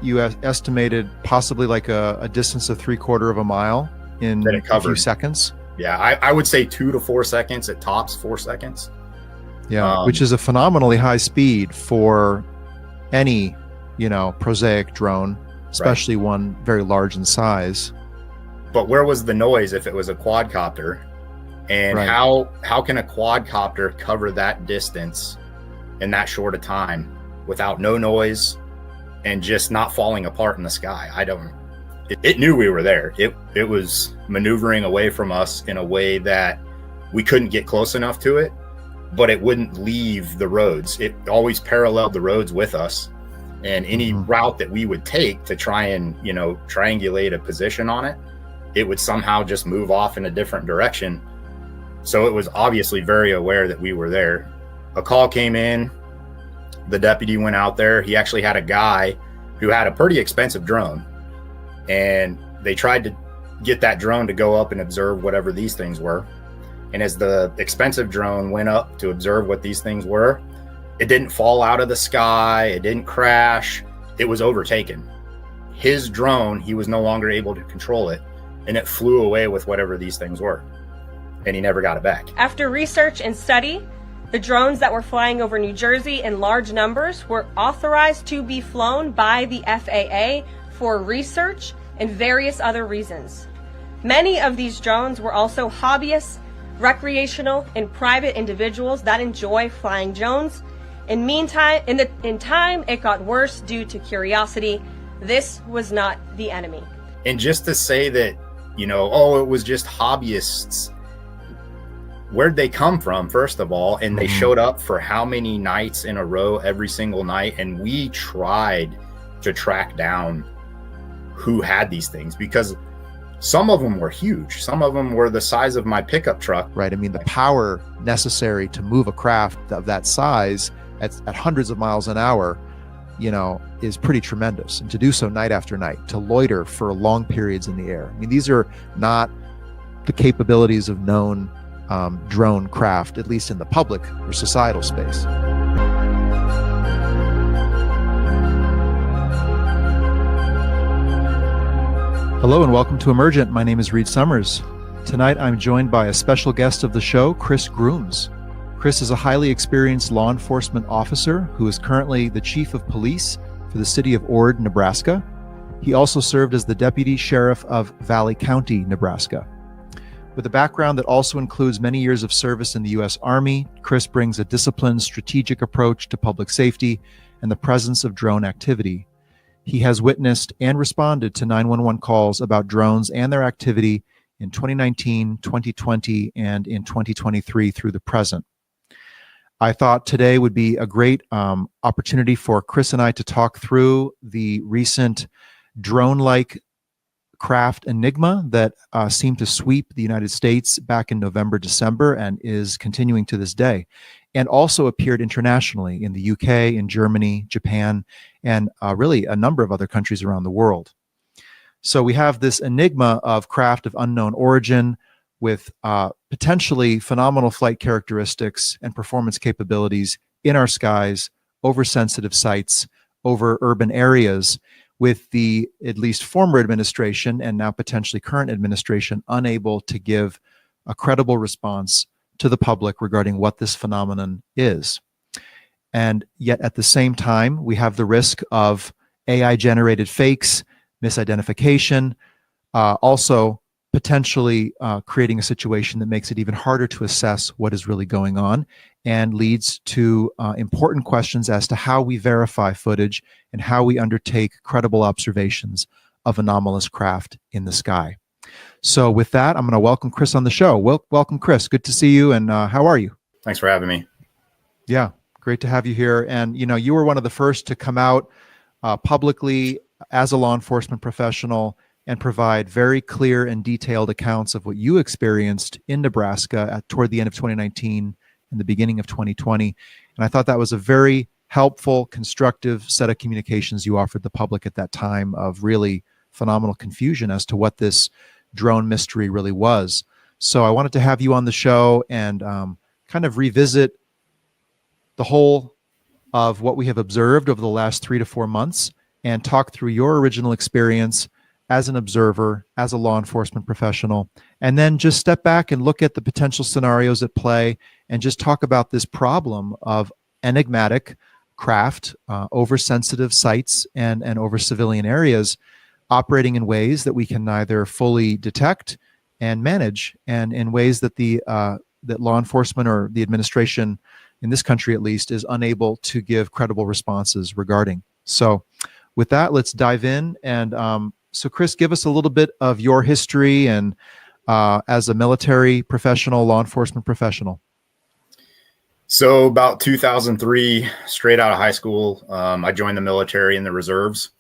estimated possibly like a distance of 3/4 of a mile in a few seconds. Yeah, I would say 2 to 4 seconds at tops, 4 seconds. Yeah, which is a phenomenally high speed for any, prosaic drone, especially one very large in size. But where was the noise if it was a quadcopter? And how can a quadcopter cover that distance in that short a time without no noise and just not falling apart in the sky? It knew we were there. It was maneuvering away from us in a way that we couldn't get close enough to it, but it wouldn't leave the roads. It always paralleled the roads with us, and any route that we would take to try and, triangulate a position on it, it would somehow just move off in a different direction. So it was obviously very aware that we were there. A call came in, the deputy went out there. He actually had a guy who had a pretty expensive drone, and they tried to get that drone to go up and observe whatever these things were. And as the expensive drone went up to observe what these things were, it didn't fall out of the sky, it didn't crash, it was overtaken. His drone, he was no longer able to control it, and it flew away with whatever these things were, and he never got it back. After research and study, the drones that were flying over New Jersey in large numbers were authorized to be flown by the FAA for research and various other reasons. Many of these drones were also hobbyists, recreational, and private individuals that enjoy flying drones. In time, it got worse due to curiosity. This was not the enemy. And just to say that, it was just hobbyists, where'd they come from, first of all? And they showed up for how many nights in a row, every single night. And we tried to track down who had these things, because some of them were huge. Some of them were the size of my pickup truck. Right. I mean, the power necessary to move a craft of that size at hundreds of miles an hour, is pretty tremendous. And to do so night after night, to loiter for long periods in the air. I mean, these are not the capabilities of known drone craft, at least in the public or societal space. Hello and welcome to Emergent. My name is Reed Summers. Tonight I'm joined by a special guest of the show, Chris Grooms. Chris is a highly experienced law enforcement officer who is currently the chief of police for the city of Ord, Nebraska. He also served as the deputy sheriff of Valley County, Nebraska. With a background that also includes many years of service in the U.S. Army, Chris brings a disciplined, strategic approach to public safety and the presence of drone activity. He has witnessed and responded to 911 calls about drones and their activity in 2019, 2020, and in 2023 through the present. I thought today would be a great opportunity for Chris and I to talk through the recent drone-like craft enigma that seemed to sweep the United States back in November, December, and is continuing to this day, and also appeared internationally in the UK, in Germany, Japan, and really a number of other countries around the world. So we have this enigma of craft of unknown origin with potentially phenomenal flight characteristics and performance capabilities in our skies, over sensitive sites, over urban areas, with the at least former administration and now potentially current administration unable to give a credible response to the public regarding what this phenomenon is. And yet at the same time, we have the risk of AI-generated fakes, misidentification, also potentially creating a situation that makes it even harder to assess what is really going on and leads to important questions as to how we verify footage and how we undertake credible observations of anomalous craft in the sky. So with that, I'm going to welcome Chris on the show. Welcome, Chris. Good to see you. And how are you? Thanks for having me. Yeah, great to have you here. And, you were one of the first to come out publicly as a law enforcement professional and provide very clear and detailed accounts of what you experienced in Nebraska toward the end of 2019 and the beginning of 2020. And I thought that was a very helpful, constructive set of communications you offered the public at that time of really phenomenal confusion as to what this drone mystery really was. So I wanted to have you on the show and kind of revisit the whole of what we have observed over the last 3 to 4 months and talk through your original experience as an observer, as a law enforcement professional, and then just step back and look at the potential scenarios at play and just talk about this problem of enigmatic craft, oversensitive sites, and over civilian areas operating in ways that we can neither fully detect and manage, and in ways that that law enforcement or the administration in this country at least is unable to give credible responses regarding. So with that, let's dive in. And so Chris, give us a little bit of your history and as a military professional, law enforcement professional. So about 2003, straight out of high school, I joined the military in the reserves.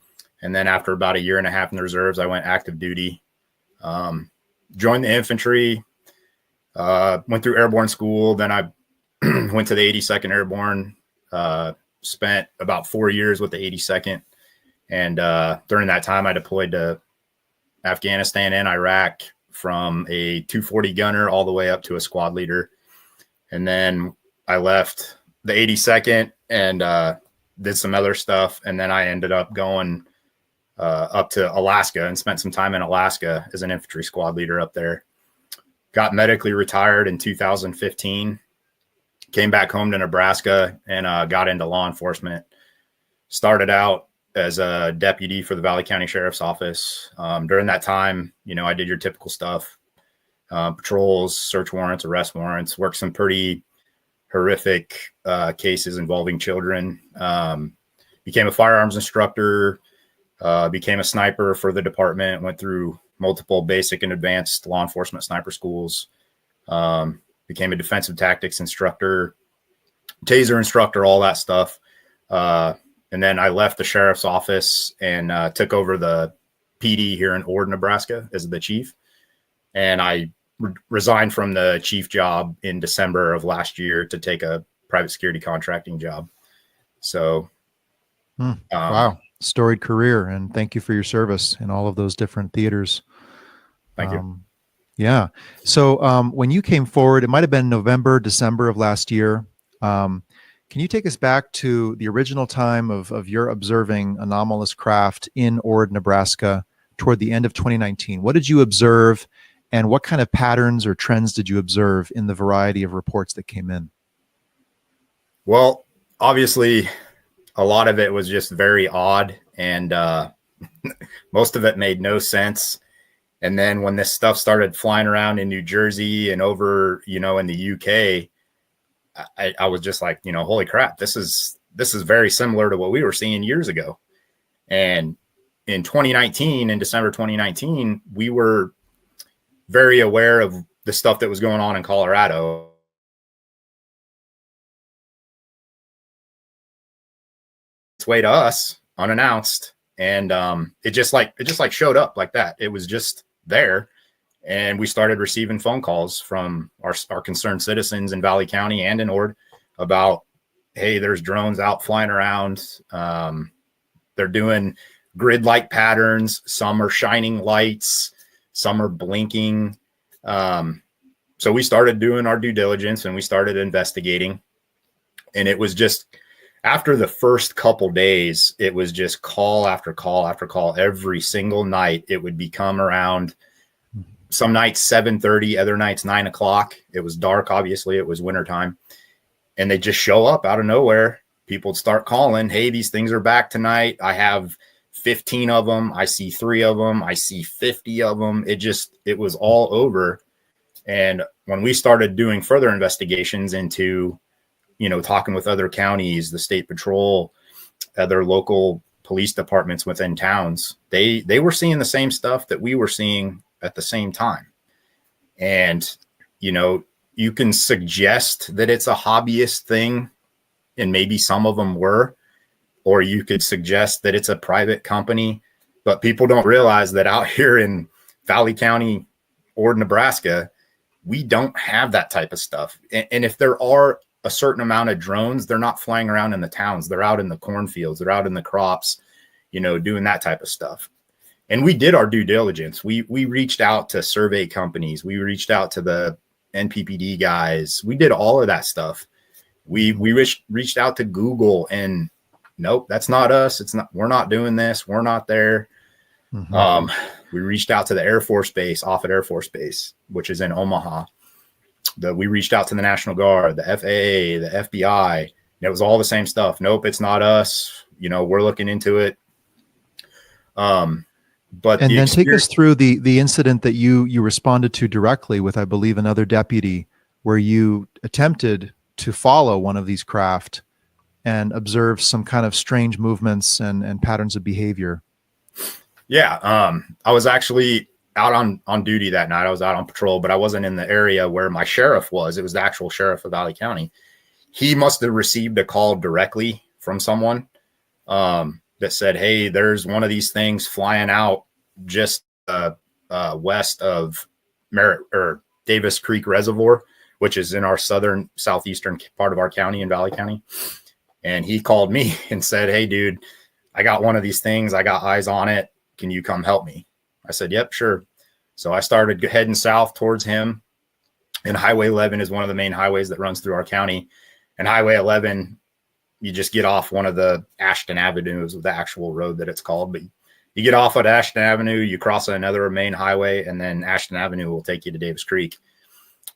And then after about a year and a half in the reserves, I went active duty, joined the infantry, went through airborne school. Then I went to the 82nd Airborne, spent about 4 years with the 82nd. And during that time, I deployed to Afghanistan and Iraq from a 240 gunner all the way up to a squad leader. And then I left the 82nd and did some other stuff. And then I ended up going up to Alaska and spent some time in Alaska as an infantry squad leader up there. Got medically retired in 2015. Came back home to Nebraska and got into law enforcement. Started out as a deputy for the Valley County Sheriff's Office. During that time, I did your typical stuff, patrols, search warrants, arrest warrants, worked some pretty horrific cases involving children. Became a firearms instructor, became a sniper for the department, went through multiple basic and advanced law enforcement sniper schools, became a defensive tactics instructor, taser instructor, all that stuff. And then I left the sheriff's office and took over the PD here in Ord, Nebraska as the chief. And I resigned from the chief job in December of last year to take a private security contracting job. So, wow. Storied career. And thank you for your service in all of those different theaters. Thank you. Yeah. So when you came forward, it might have been November, December of last year. Can you take us back to the original time of your observing anomalous craft in Ord, Nebraska toward the end of 2019? What did you observe, and what kind of patterns or trends did you observe in the variety of reports that came in? Well, obviously, a lot of it was just very odd, and most of it made no sense. And then when this stuff started flying around in New Jersey and over, in the UK, I was just like, holy crap, this is very similar to what we were seeing years ago. And in 2019, in December 2019, we were very aware of the stuff that was going on in Colorado. Its way to us unannounced. And it just showed up like that. It was just there. And we started receiving phone calls from our concerned citizens in Valley County and in Ord about, hey, there's drones out flying around. They're doing grid-like patterns. Some are shining lights. Some are blinking. So we started doing our due diligence and we started investigating. And it was just, after the first couple days, it was just call after call after call. Every single night, it would become around, some nights 7:30, other nights 9 o'clock. It was dark, obviously. It was wintertime. And they just show up out of nowhere. People would start calling, hey, these things are back tonight. I have 15 of them. I see 3 of them. I see 50 of them. It was all over. And when we started doing further investigations into, talking with other counties, the state patrol, other local police departments within towns, they were seeing the same stuff that we were seeing at the same time. And, you can suggest that it's a hobbyist thing, and maybe some of them were, or you could suggest that it's a private company, but people don't realize that out here in Valley County or Nebraska, we don't have that type of stuff. And if there are a certain amount of drones, they're not flying around in the towns. They're out in the cornfields. They're out in the crops, doing that type of stuff. And we did our due diligence. We reached out to survey companies. We reached out to the NPPD guys. We did all of that stuff. We reached out to Google and nope, that's not us. We're not doing this. We're not there. Mm-hmm. We reached out to the Air Force Base, Offutt Air Force Base, which is in Omaha. We reached out to the National Guard, the FAA, the FBI. And it was all the same stuff. Nope, it's not us. We're looking into it. But and then take us through the incident that you responded to directly with, I believe, another deputy, where you attempted to follow one of these craft and observe some kind of strange movements and patterns of behavior. Yeah, I was actually out on duty that night. I was out on patrol, but I wasn't in the area where my sheriff was. It was the actual sheriff of Valley County. He must have received a call directly from someone that said, hey, there's one of these things flying out just west of Davis Creek Reservoir, which is in our southeastern part of our county in Valley County. And he called me and said, hey, dude, I got one of these things. I got eyes on it. Can you come help me? I said, yep, sure. So I started heading south towards him. And Highway 11 is one of the main highways that runs through our county. And Highway 11, you just get off one of the Ashton Avenues, the actual road that it's called. But you get off at Ashton Avenue, you cross another main highway, and then Ashton Avenue will take you to Davis Creek.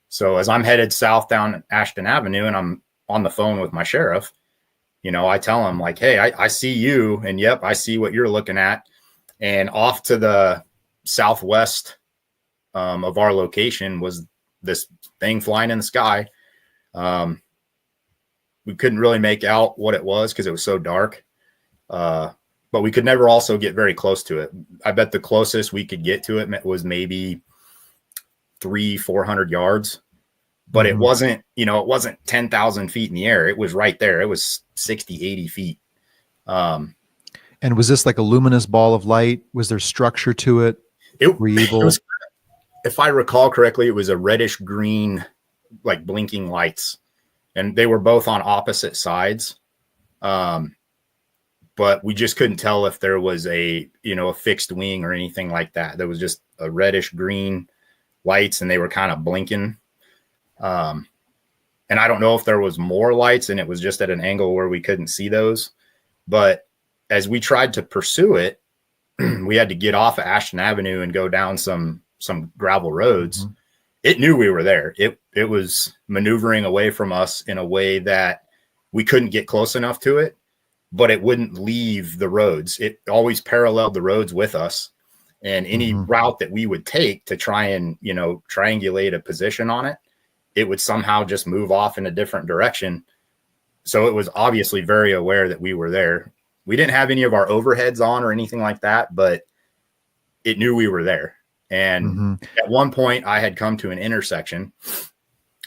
So as I'm headed south down Ashton Avenue and I'm on the phone with my sheriff, I tell him like, hey, I see you. And yep, I see what you're looking at. And off to the southwest of our location was this thing flying in the sky. We couldn't really make out what it was because it was so dark. But we could never also get very close to it. I bet the closest we could get to it was maybe 300-400 yards. But it wasn't, it wasn't 10,000 feet in the air. It was right there. It was 60-80 feet. And was this like a luminous ball of light? Was there structure to it? If I recall correctly, it was a reddish green, like blinking lights, and they were both on opposite sides. But we just couldn't tell if there was a fixed wing or anything like that. There was just a reddish green lights, and they were kind of blinking. And I don't know if there was more lights and it was just at an angle where we couldn't see those. But as we tried to pursue it, we had to get off of Ashton Avenue and go down some gravel roads. Mm-hmm. It knew we were there. It was maneuvering away from us in a way that we couldn't get close enough to it, but it wouldn't leave the roads. It always paralleled the roads with us. And any route that we would take to try and, triangulate a position on it, it would somehow just move off in a different direction. So it was obviously very aware that we were there. We didn't have any of our overheads on or anything like that, but it knew we were there. And at one point I had come to an intersection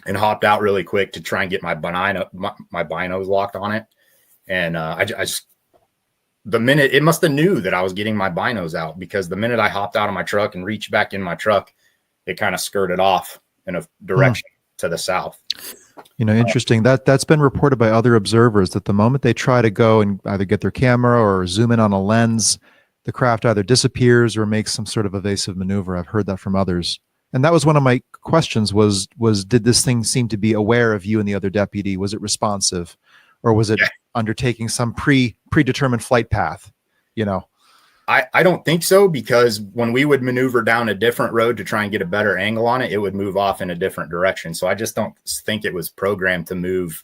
and hopped out really quick to try and get my binos locked on it. And I just, the minute it must've knew that I was getting my binos out, because the minute I hopped out of my truck and reached back in my truck, it kind of skirted off in a direction to the south. Interesting. That's been reported by other observers that the moment they try to go and either get their camera or zoom in on a lens, the craft either disappears or makes some sort of evasive maneuver. I've heard that from others. And that was one of my questions was did this thing seem to be aware of you and the other deputy? Was it responsive, or was it undertaking some predetermined flight path? I don't think so, because when we would maneuver down a different road to try and get a better angle on it, it would move off in a different direction. So I just don't think it was programmed to move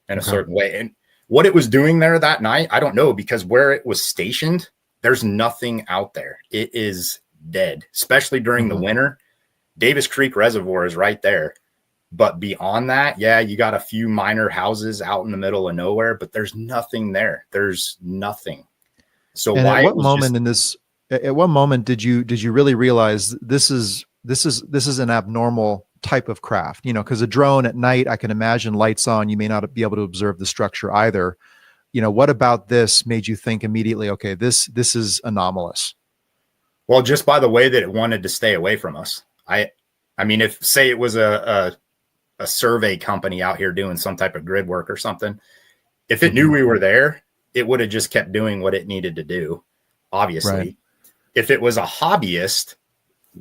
in a certain way. And what it was doing there that night, I don't know, because where it was stationed, there's nothing out there. It is dead, especially during the winter. Davis Creek Reservoir is right there. But beyond that, you got a few minor houses out in the middle of nowhere, but there's nothing there. There's nothing. So and at what moment did you really realize this is an abnormal type of craft? Because a drone at night, I can imagine lights on, you may not be able to observe the structure either. What about this made you think immediately, okay, this is anomalous? Well, just by the way that it wanted to stay away from us. I mean, if say it was a survey company out here doing some type of grid work or something, if it knew we were there, it would have just kept doing what it needed to do. Obviously, right. If it was a hobbyist,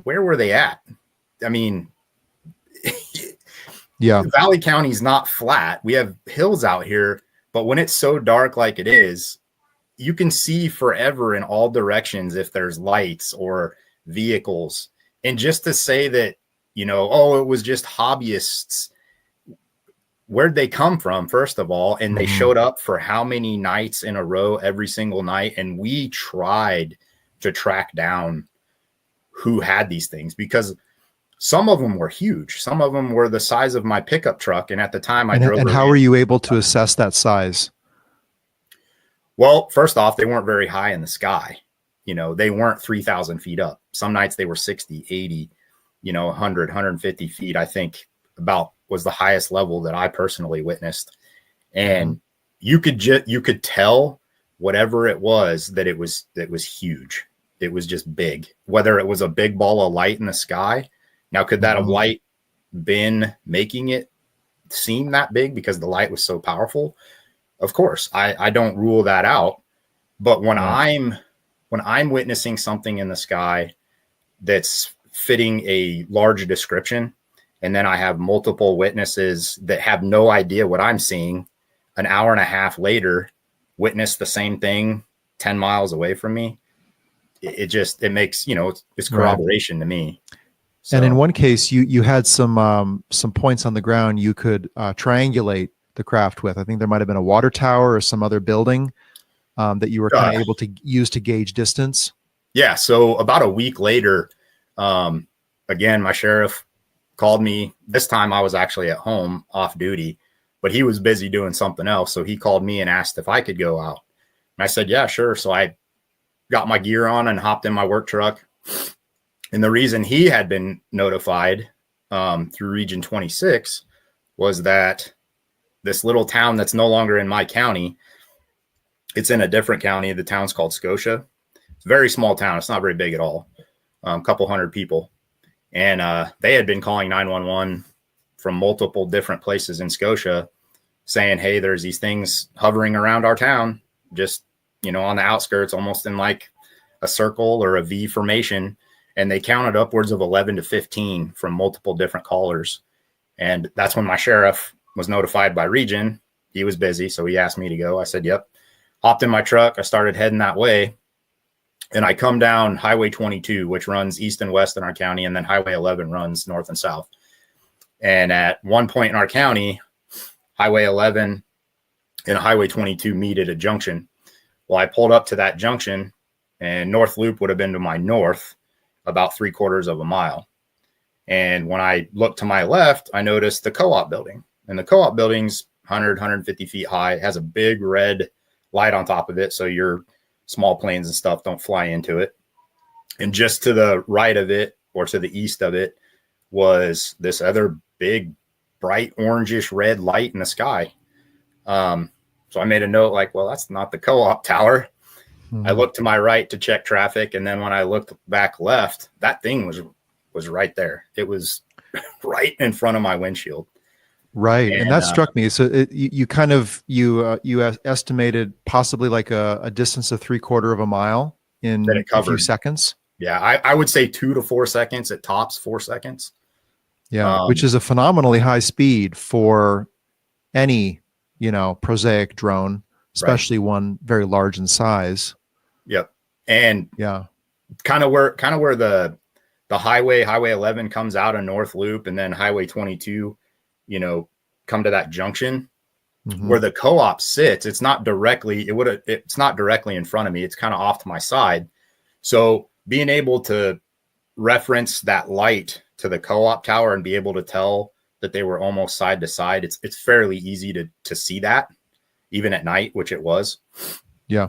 where were they at? I mean, Valley County's not flat. We have hills out here But when it's so dark like it is, you can see forever in all directions if there's lights or vehicles. And just to say that, oh, it was just hobbyists, where'd they come from, first of all? And they showed up for how many nights in a row every single night. And we tried to track down who had these things, because some of them were huge. Some of them were the size of my pickup truck. And at the time I drove. And how were you able to assess that size? Well, first off, they weren't very high in the sky. They weren't 3,000 feet up. Some nights they were 60, 80, 100, 150 feet, I think about was the highest level that I personally witnessed. And you could tell whatever it was that it was huge. It was just big, whether it was a big ball of light in the sky. Now, could that have light been making it seem that big because the light was so powerful? Of course, I don't rule that out. But when I'm witnessing something in the sky that's fitting a large description, and then I have multiple witnesses that have no idea what I'm seeing, an hour and a half later, witness the same thing 10 miles away from me, it makes, it's corroboration to me. So, and in one case, you had some points on the ground you could triangulate the craft with. I think there might have been a water tower or some other building that you were kind of able to use to gauge distance. Yeah. So about a week later, again, my sheriff called me. This time I was actually at home off duty, but he was busy doing something else. So he called me and asked if I could go out. And I said, yeah, sure. So I got my gear on and hopped in my work truck. And the reason he had been notified through Region 26 was that this little town that's no longer in my county, it's in a different county. The town's called Scotia. It's a very small town. It's not very big at all. A couple hundred people. And they had been calling 911 from multiple different places in Scotia saying, hey, there's these things hovering around our town, just, on the outskirts, almost in like a circle or a V formation. And they counted upwards of 11 to 15 from multiple different callers. And that's when my sheriff was notified by Region. He was busy, so he asked me to go. I said, yep. Hopped in my truck. I started heading that way. And I come down Highway 22, which runs east and west in our county, and then Highway 11 runs north and south. And at one point in our county, Highway 11 and Highway 22 meet at a junction. Well, I pulled up to that junction, and North Loop would have been to my north about 3/4 of a mile. And when I looked to my left, I noticed the co-op building. And the co-op building's 100, 150 feet high. It has a big red light on top of it, so your small planes and stuff don't fly into it. And just to the right of it, or to the east of it, was this other big, bright orangish red light in the sky. So I made a note like, well, that's not the co-op tower. I looked to my right to check traffic. And then when I looked back left, that thing was right there. It was right in front of my windshield. Right. And that struck me. So you estimated possibly like a distance of 3/4 of a mile in a few seconds. Yeah. I would say 2 to 4 seconds at tops, 4 seconds. Yeah. Which is a phenomenally high speed for any, prosaic drone, especially one very large in size. Yep. And yeah, kind of where the highway 11 comes out of North Loop, and then Highway 22, come to that junction where the co-op sits. It's not directly in front of me. It's kind of off to my side. So being able to reference that light to the co-op tower and be able to tell that they were almost side to side, it's fairly easy to see that even at night, which it was. Yeah.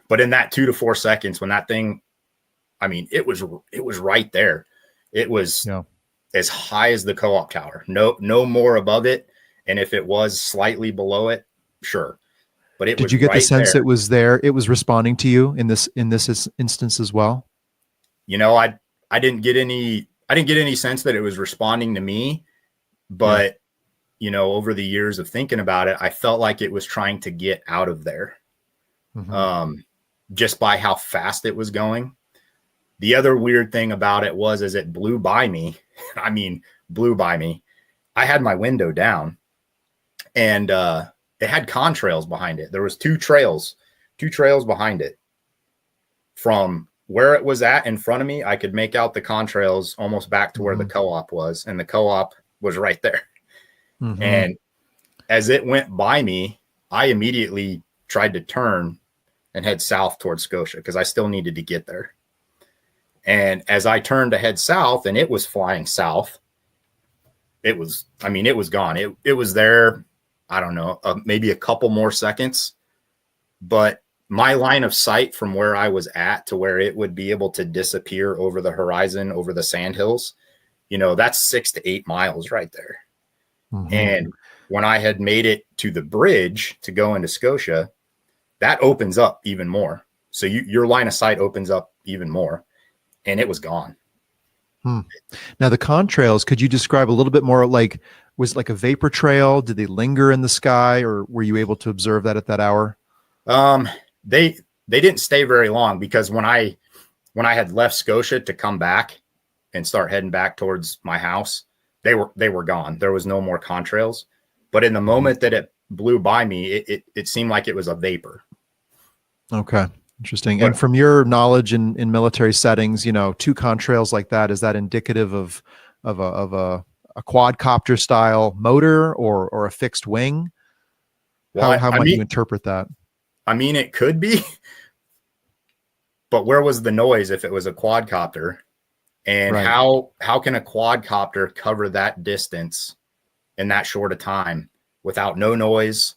But in that 2 to 4 seconds, when that thing, it was right there. It was as high as the co-op tower, no more above it. And if it was slightly below it, sure. But did you get the sense it was there? It was responding to you in this instance as well? I didn't get any sense that it was responding to me, but over the years of thinking about it, I felt like it was trying to get out of there. Just by how fast it was going. The other weird thing about it was as it blew by me, blew by me, I had my window down, and it had contrails behind it. There was two trails behind it. From where it was at in front of me, I could make out the contrails almost back to where the co-op was, and the co-op was right there. And as it went by me, I immediately tried to turn and head south towards Scotia because I still needed to get there. And as I turned to head south and it was flying south, it was gone. It was there, I don't know, maybe a couple more seconds, but my line of sight from where I was at to where it would be able to disappear over the horizon, over the sandhills, that's 6 to 8 miles right there. And when I had made it to the bridge to go into Scotia, that opens up even more. So your line of sight opens up even more, and it was gone. Now the contrails, could you describe a little bit more? Like, was it like a vapor trail? Did they linger in the sky, or were you able to observe that at that hour? They didn't stay very long, because when I had left Scotia to come back and start heading back towards my house, they were gone. There was no more contrails. But in the moment that it blew by me, it seemed like it was a vapor. Okay. Interesting. And from your knowledge in military settings, two contrails like that, is that indicative of a quadcopter style motor or a fixed wing? Well, how might you interpret that? I mean, it could be, but where was the noise if it was a quadcopter? And how can a quadcopter cover that distance in that short a time without no noise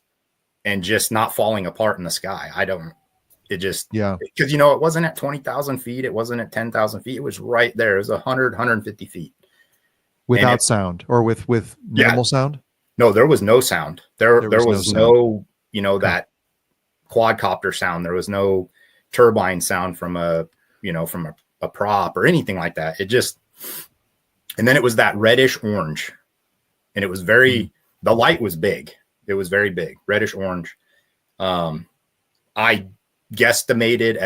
and just not falling apart in the sky? Because it wasn't at 20,000 feet. It wasn't at 10,000 feet. It was right there. It was 150 feet. Without sound, or with minimal sound? No, there was no sound. There was no that quadcopter sound. There was no turbine sound from a prop or anything like that. And then it was that reddish orange, and it was the light was big. It was very big, reddish orange. I estimated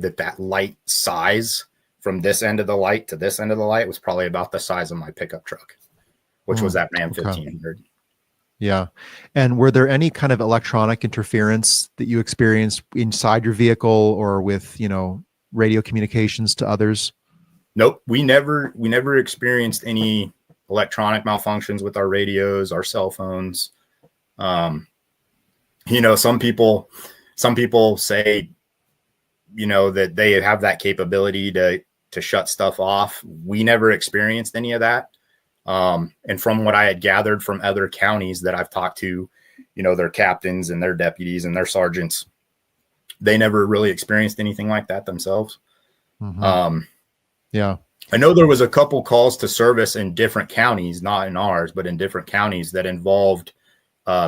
that light size from this end of the light to this end of the light was probably about the size of my pickup truck, which was that Ram 1500. Yeah. And were there any kind of electronic interference that you experienced inside your vehicle or with, radio communications to others? Nope. We never experienced any electronic malfunctions with our radios, our cell phones. Some people say, that they have that capability to shut stuff off. We never experienced any of that. And from what I had gathered from other counties that I've talked to, their captains and their deputies and their sergeants, they never really experienced anything like that themselves. Yeah. I know there was a couple calls to service in different counties, not in ours, but in different counties that involved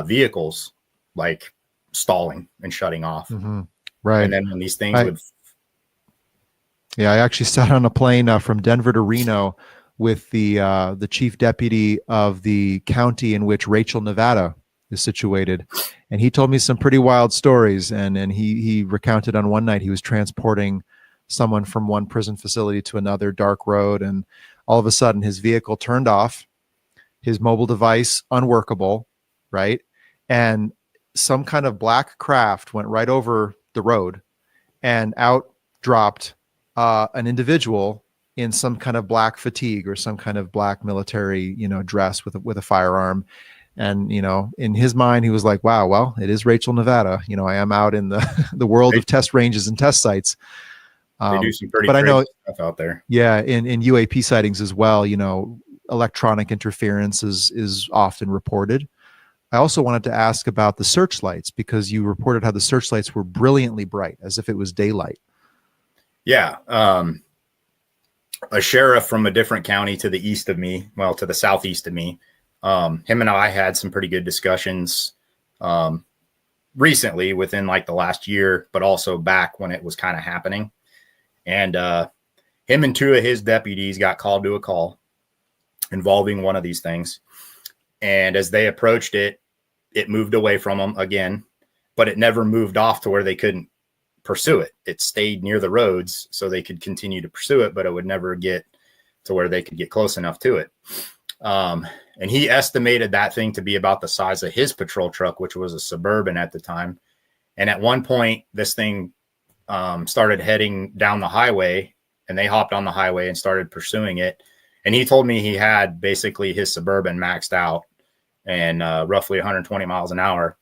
vehicles like stalling and shutting off. Right. And then when these things I actually sat on a plane from Denver to Reno with the chief deputy of the county in which Rachel, Nevada is situated. And he told me some pretty wild stories. And he recounted on one night he was transporting someone from one prison facility to another dark road. And all of a sudden his vehicle turned off, his mobile device unworkable, right? And some kind of black craft went right over the road, and out dropped an individual in some kind of black fatigue or some kind of black military, dress with a firearm. And, in his mind, he was like, wow, well, it is Rachel, Nevada. I am out in the world of test ranges and test sites. They do some pretty crazy stuff out there. Yeah. In UAP sightings as well, electronic interference is often reported. I also wanted to ask about the searchlights, because you reported how the searchlights were brilliantly bright, as if it was daylight. Yeah. A sheriff from a different county to the east of me, to the southeast of me, him and I had some pretty good discussions recently within like the last year, but also back when it was kind of happening. And him and two of his deputies got called to a call involving one of these things. And as they approached it, it moved away from them again, but it never moved off to where they couldn't pursue it. It stayed near the roads so they could continue to pursue it, but it would never get to where they could get close enough to it. And he estimated that thing to be about the size of his patrol truck, which was a Suburban at the time. And at one point, this thing started heading down the highway, and they hopped on the highway and started pursuing it. And he told me he had basically his Suburban maxed out and roughly 120 miles an hour,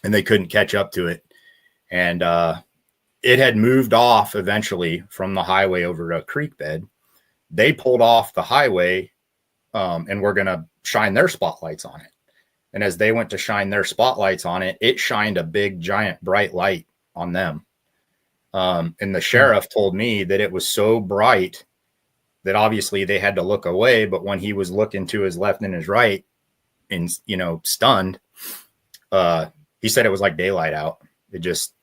and they couldn't catch up to it. And it had moved off eventually from the highway over to a creek bed. They pulled off the highway and were going to shine their spotlights on it. And as they went to shine their spotlights on it, it shined a big, giant, bright light on them. And the sheriff told me that it was so bright that obviously they had to look away. But when he was looking to his left and his right and, you know, stunned, he said it was like daylight out. It just.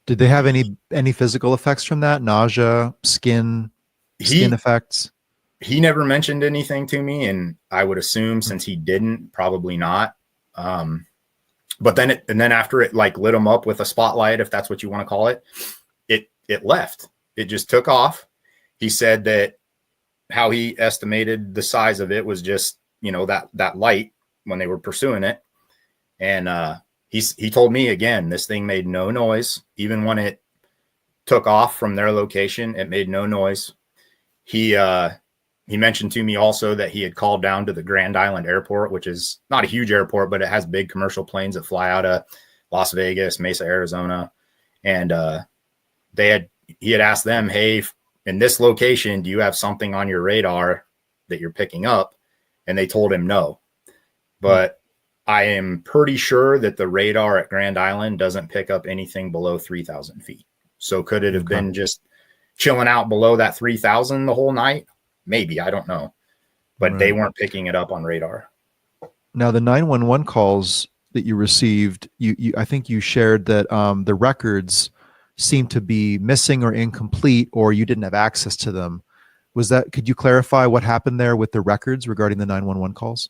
Did they have any physical effects from that? Nausea, skin effects? He never mentioned anything to me, and I would assume since he didn't, probably not. But then after it like lit him up with a spotlight, if that's what you want to call it, it left. It just took off. He said that how he estimated the size of it was just, you know, that light when they were pursuing it. And he told me again, this thing made no noise. Even when it took off from their location, it made no noise. He mentioned to me also that he had called down to the Grand Island Airport, which is not a huge airport, but it has big commercial planes that fly out of Las Vegas, Mesa, Arizona. And he had asked them, hey, in this location, do you have something on your radar that you're picking up? And they told him no. But I am pretty sure that the radar at Grand Island doesn't pick up anything below 3,000 feet. So could it have been just chilling out below that 3,000 the whole night? Maybe, I don't know. But They weren't picking it up on radar. Now, the 911 calls that you received, I think you shared that the records seemed to be missing or incomplete, or you didn't have access to them. Could you clarify what happened there with the records regarding the 911 calls?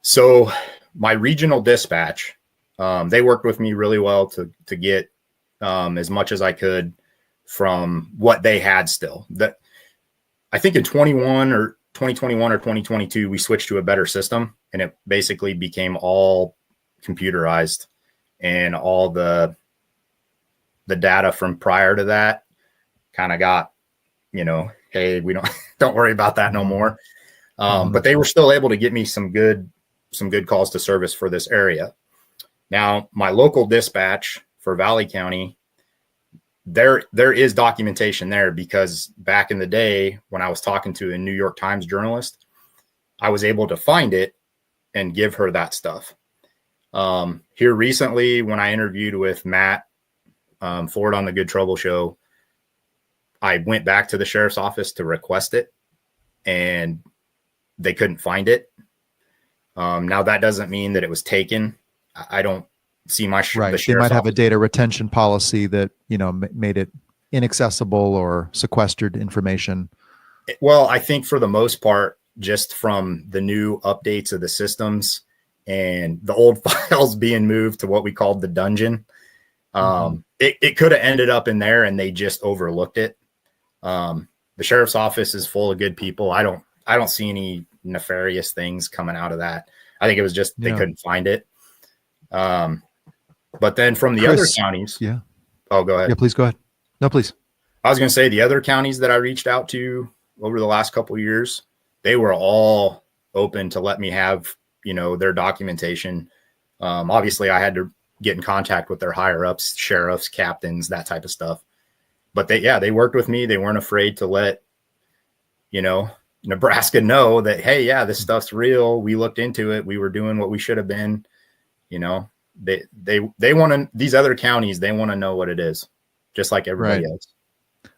So my regional dispatch, they worked with me really well to get as much as I could from what they had still. That I think in 2021 or 2022, we switched to a better system, and it basically became all computerized, and all the data from prior to that kind of got, you know, hey, we don't worry about that no more. But they were still able to get me some good calls to service for this area. Now, my local dispatch for Valley County, there is documentation there, because back in the day when I was talking to a New York Times journalist, I was able to find it and give her that stuff. Here recently, when I interviewed with Matt Ford on the Good Trouble show, I went back to the sheriff's office to request it, and they couldn't find it. Now that doesn't mean that it was taken. I don't see my right. They might have a data retention policy that, you know, made it inaccessible or sequestered information. Well, I think for the most part, just from the new updates of the systems and the old files being moved to what we called the dungeon, it could have ended up in there and they just overlooked it. The sheriff's office is full of good people. I don't see any nefarious things coming out of that. I think it was just they couldn't find it. But then from the other counties. Yeah. Oh, go ahead. Yeah, please go ahead. No, please. I was going to say the other counties that I reached out to over the last couple of years, they were all open to let me have, you know, their documentation. Obviously I had to get in contact with their higher ups, sheriffs, captains, that type of stuff. But they worked with me. They weren't afraid to let, you know, Nebraska know that, hey, yeah, this stuff's real. We looked into it. We were doing what we should have been. You know, they want to, these other counties, they want to know what it is, just like everybody else.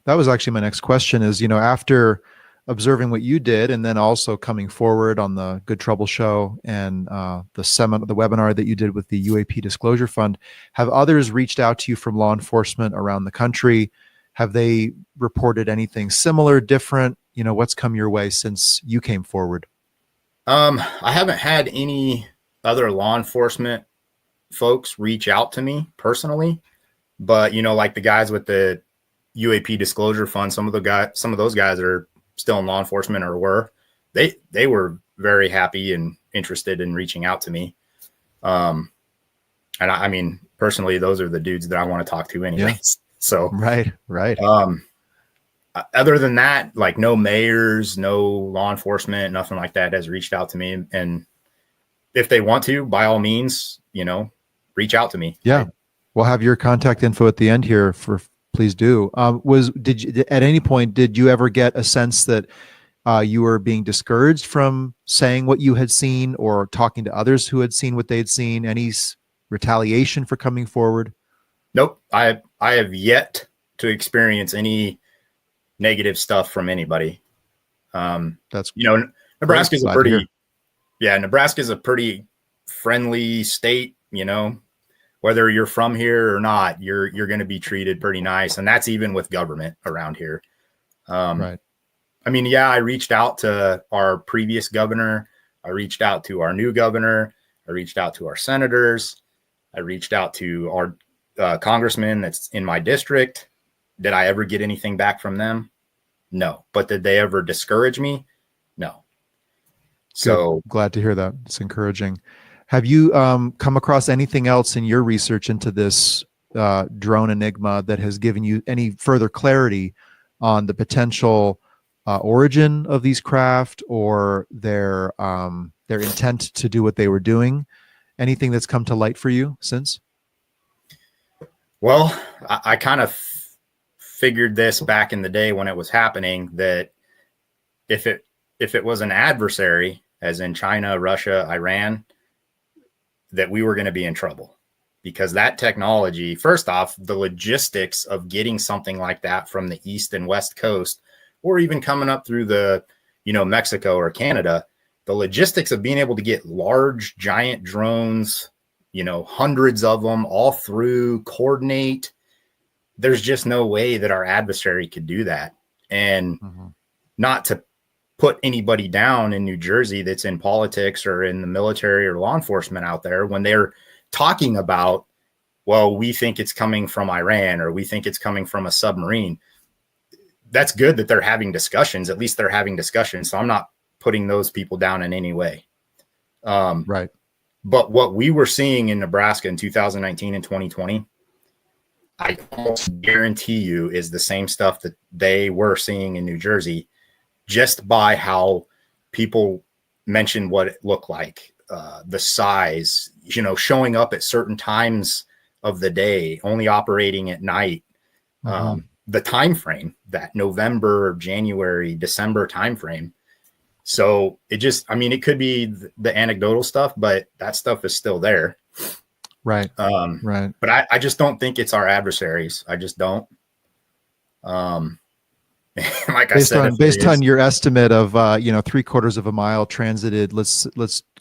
That was actually my next question is, you know, after observing what you did and then also coming forward on the Good Trouble show and the webinar that you did with the UAP Disclosure Fund, have others reached out to you from law enforcement around the country? Have they reported anything similar, different? You know, what's come your way since you came forward? I haven't had any other law enforcement folks reach out to me personally, but you know, like the guys with the UAP Disclosure Fund, some of those guys are still in law enforcement or were. they were very happy and interested in reaching out to me. And I mean, personally, those are the dudes that I want to talk to anyways. Yeah. So, right. Other than that, like no mayors, no law enforcement, nothing like that has reached out to me. And if they want to, by all means, reach out to me. Yeah. We'll have your contact info at the end here please do. Did you, at any point, did you ever get a sense that you were being discouraged from saying what you had seen or talking to others who had seen what they'd seen? Any retaliation for coming forward? Nope. I have yet to experience any negative stuff from anybody. That's Nebraska's Nebraska's a pretty friendly state, whether you're from here or not, you're going to be treated pretty nice. And that's even with government around here. Right. I mean, yeah, I reached out to our previous governor. I reached out to our new governor. I reached out to our senators. I reached out to our congressman that's in my district. Did I ever get anything back from them? No. But did they ever discourage me? No. So glad to hear that. It's encouraging. Have you come across anything else in your research into this drone enigma that has given you any further clarity on the potential origin of these craft or their intent to do what they were doing? Anything that's come to light for you since? Well, I kind of figured this back in the day when it was happening, that if it was an adversary, as in China, Russia, Iran, that we were going to be in trouble, because that technology, first off, the logistics of getting something like that from the East and West Coast, or even coming up through the, Mexico or Canada, the logistics of being able to get large, giant drones, hundreds of them all through, coordinate. There's just no way that our adversary could do that. And not to put anybody down in New Jersey that's in politics or in the military or law enforcement out there, when they're talking about, well, we think it's coming from Iran, or we think it's coming from a submarine. That's good that they're having discussions. At least they're having discussions. So I'm not putting those people down in any way. Right. But what we were seeing in Nebraska in 2019 and 2020, I almost guarantee you is the same stuff that they were seeing in New Jersey, just by how people mentioned what it looked like, the size, showing up at certain times of the day, only operating at night, the time frame, that November, January, December time frame. So it could be the anecdotal stuff, but that stuff is still there. Right. Right. But I just don't think it's our adversaries. I just don't. Like based on your estimate of 3/4 of a mile transited, let's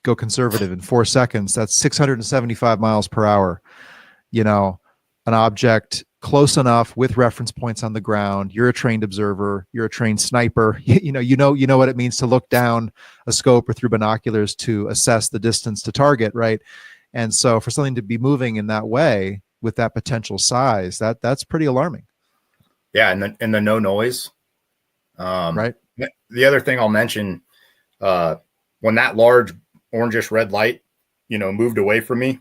go conservative, in 4 seconds, that's 675 miles per hour. An object close enough with reference points on the ground. You're a trained observer, you're a trained sniper. You know what it means to look down a scope or through binoculars to assess the distance to target, right? And so for something to be moving in that way with that potential size, that's pretty alarming. Yeah, and the no noise. Right. The other thing I'll mention, when that large orangish red light, moved away from me,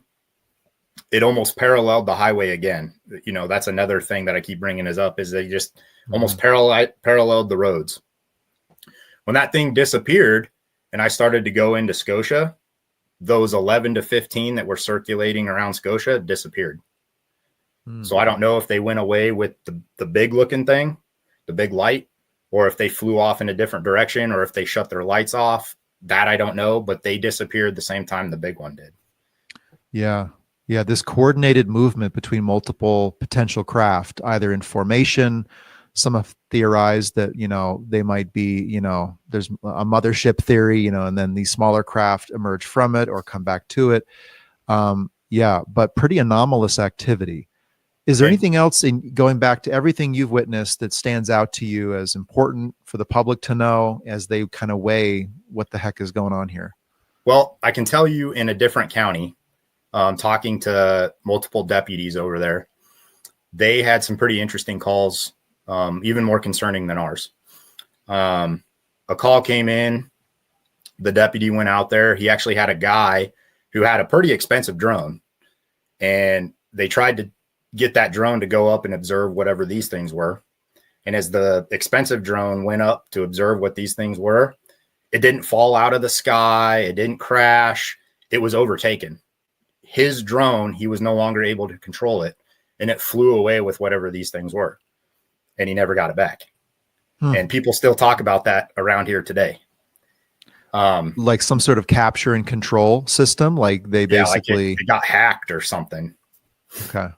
it almost paralleled the highway again. That's another thing that I keep bringing up, is they just almost paralleled the roads. When that thing disappeared and I started to go into Scotia, those 11 to 15 that were circulating around Scotia disappeared. So I don't know if they went away with the big looking thing, the big light, or if they flew off in a different direction, or if they shut their lights off. That I don't know, but they disappeared the same time the big one did. Yeah. Yeah. This coordinated movement between multiple potential craft, either in formation. Some have theorized that, they might be, there's a mothership theory, and then these smaller craft emerge from it or come back to it. But pretty anomalous activity. Is there anything else, in going back to everything you've witnessed, that stands out to you as important for the public to know as they kind of weigh what the heck is going on here? Well, I can tell you, in a different county, talking to multiple deputies over there, they had some pretty interesting calls, even more concerning than ours. A call came in the deputy went out there. He actually had a guy who had a pretty expensive drone, and they tried to get that drone to go up and observe whatever these things were. And as the expensive drone went up to observe what these things were, it didn't fall out of the sky. It didn't crash. It was overtaken. His drone, he was no longer able to control it, and it flew away with whatever these things were. And he never got it back. And people still talk about that around here today. Like some sort of capture and control system. Like they basically like it got hacked or something. Okay.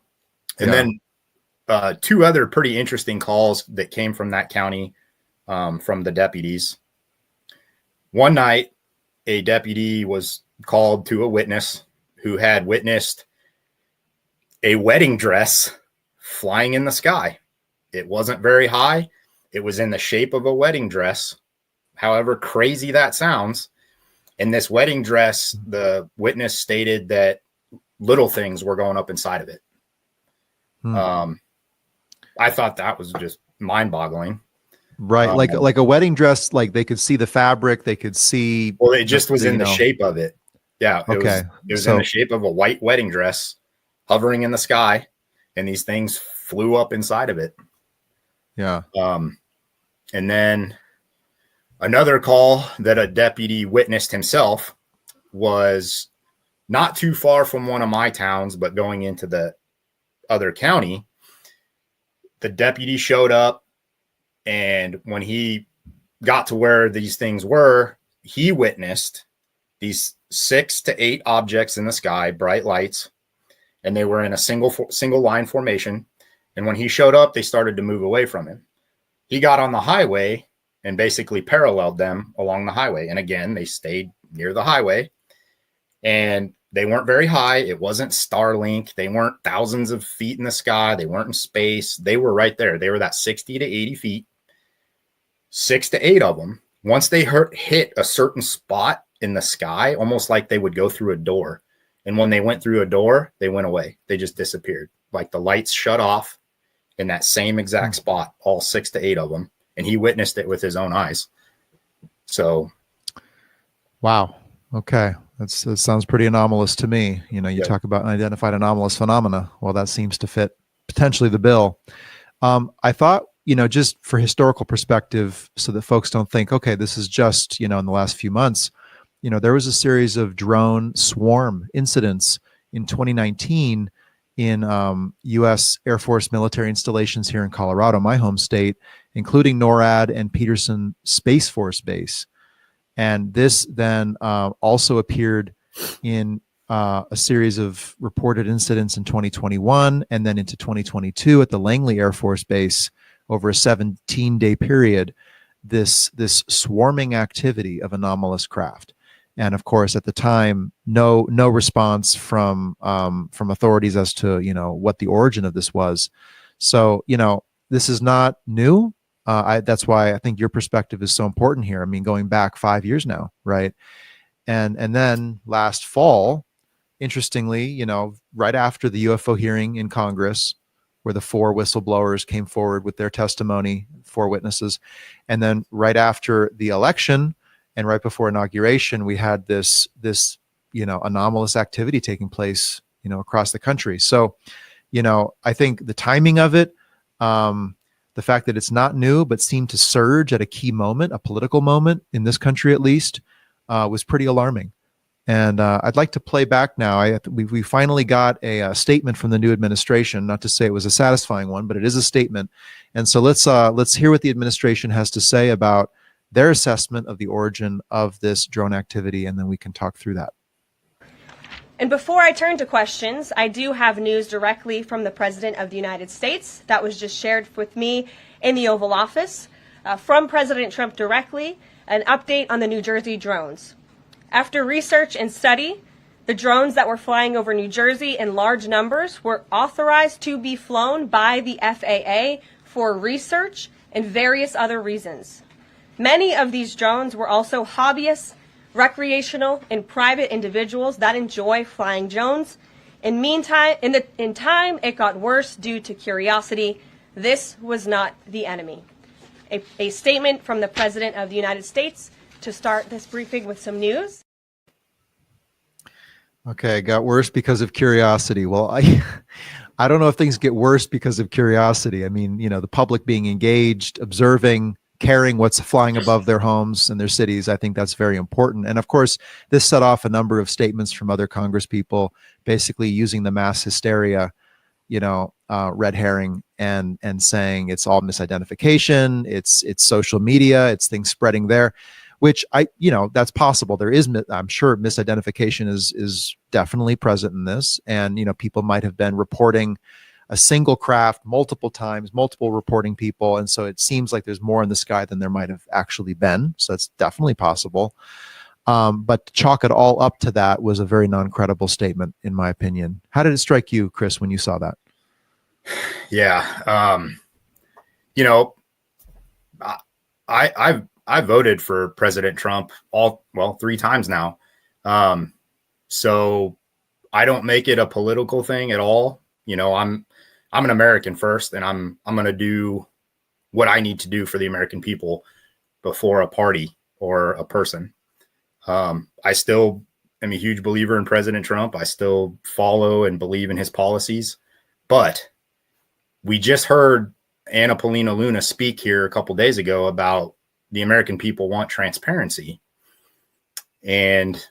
And then two other pretty interesting calls that came from that county, from the deputies. One night, a deputy was called to a witness who had witnessed a wedding dress flying in the sky. It wasn't very high. It was in the shape of a wedding dress, however crazy that sounds. In this wedding dress, the witness stated that little things were going up inside of it. I thought that was just mind-boggling. Right, like a wedding dress, like they could see the fabric, they could see. Well, it just was in the shape of it. Yeah, it was in the shape of a white wedding dress hovering in the sky, and these things flew up inside of it. Yeah. And then another call that a deputy witnessed himself was not too far from one of my towns, but going into the other county. The deputy showed up, and when he got to where these things were, he witnessed these 6 to 8 objects in the sky, bright lights, and they were in a single line formation. And when he showed up, they started to move away from him. He got on the highway and basically paralleled them along the highway. And again, they stayed near the highway, and they weren't very high. It wasn't Starlink. They weren't thousands of feet in the sky. They weren't in space. They were right there. They were that 60 to 80 feet, 6 to 8 of them. Once they hit a certain spot in the sky, almost like they would go through a door. And when they went through a door, they went away. They just disappeared. Like the lights shut off in that same exact spot, all 6 to 8 of them. And he witnessed it with his own eyes. So. Wow. Okay. That sounds pretty anomalous to me. You know, you talk about unidentified anomalous phenomena. Well, that seems to fit potentially the bill. I thought, just for historical perspective, so that folks don't think, okay, this is just, in the last few months, there was a series of drone swarm incidents in 2019 in U.S. Air Force military installations here in Colorado, my home state, including NORAD and Peterson Space Force Base. And this then also appeared in a series of reported incidents in 2021 and then into 2022 at the Langley Air Force Base over a 17-day period, this swarming activity of anomalous craft. And of course, at the time, no response from authorities as to what the origin of this was. So this is not new. That's why I think your perspective is so important here. I mean, going back 5 years now, right? And then last fall, interestingly, right after the UFO hearing in Congress, where the 4 whistleblowers came forward with their testimony, 4 witnesses, and then right after the election and right before inauguration, we had this anomalous activity taking place, across the country. So, I think the timing of it, the fact that it's not new, but seemed to surge at a key moment, a political moment in this country at least, was pretty alarming. And I'd like to play back now. We finally got a statement from the new administration. Not to say it was a satisfying one, but it is a statement. And so let's hear what the administration has to say about their assessment of the origin of this drone activity, and then we can talk through that. And before I turn to questions, I do have news directly from the President of the United States that was just shared with me in the Oval Office. From President Trump directly, an update on the New Jersey drones. After research and study, the drones that were flying over New Jersey in large numbers were authorized to be flown by the FAA for research and various other reasons. Many of these drones were also hobbyists, recreational, and private individuals that enjoy flying drones. In time, it got worse due to curiosity. This was not the enemy. A statement from the President of the United States to start this briefing with some news. Okay, it got worse because of curiosity. Well, I don't know if things get worse because of curiosity. I mean, the public being engaged, observing, caring what's flying above their homes and their cities. I think that's very important. And of course, this set off a number of statements from other Congress people, basically using the mass hysteria, red herring and saying it's all misidentification, it's social media, it's things spreading there, which that's possible. There is, I'm sure, misidentification is definitely present in this. And, people might have been reporting a single craft multiple times, multiple reporting people. And so it seems like there's more in the sky than there might have actually been. So that's definitely possible. But to chalk it all up to that was a very non-credible statement, in my opinion. How did it strike you, Chris, when you saw that? Yeah. I voted for President Trump 3 times now. So I don't make it a political thing at all. I'm an American first, and I'm going to do what I need to do for the American people before a party or a person. I still am a huge believer in President Trump. I still follow and believe in his policies, but we just heard Anna Paulina Luna speak here a couple days ago about the American people want transparency, and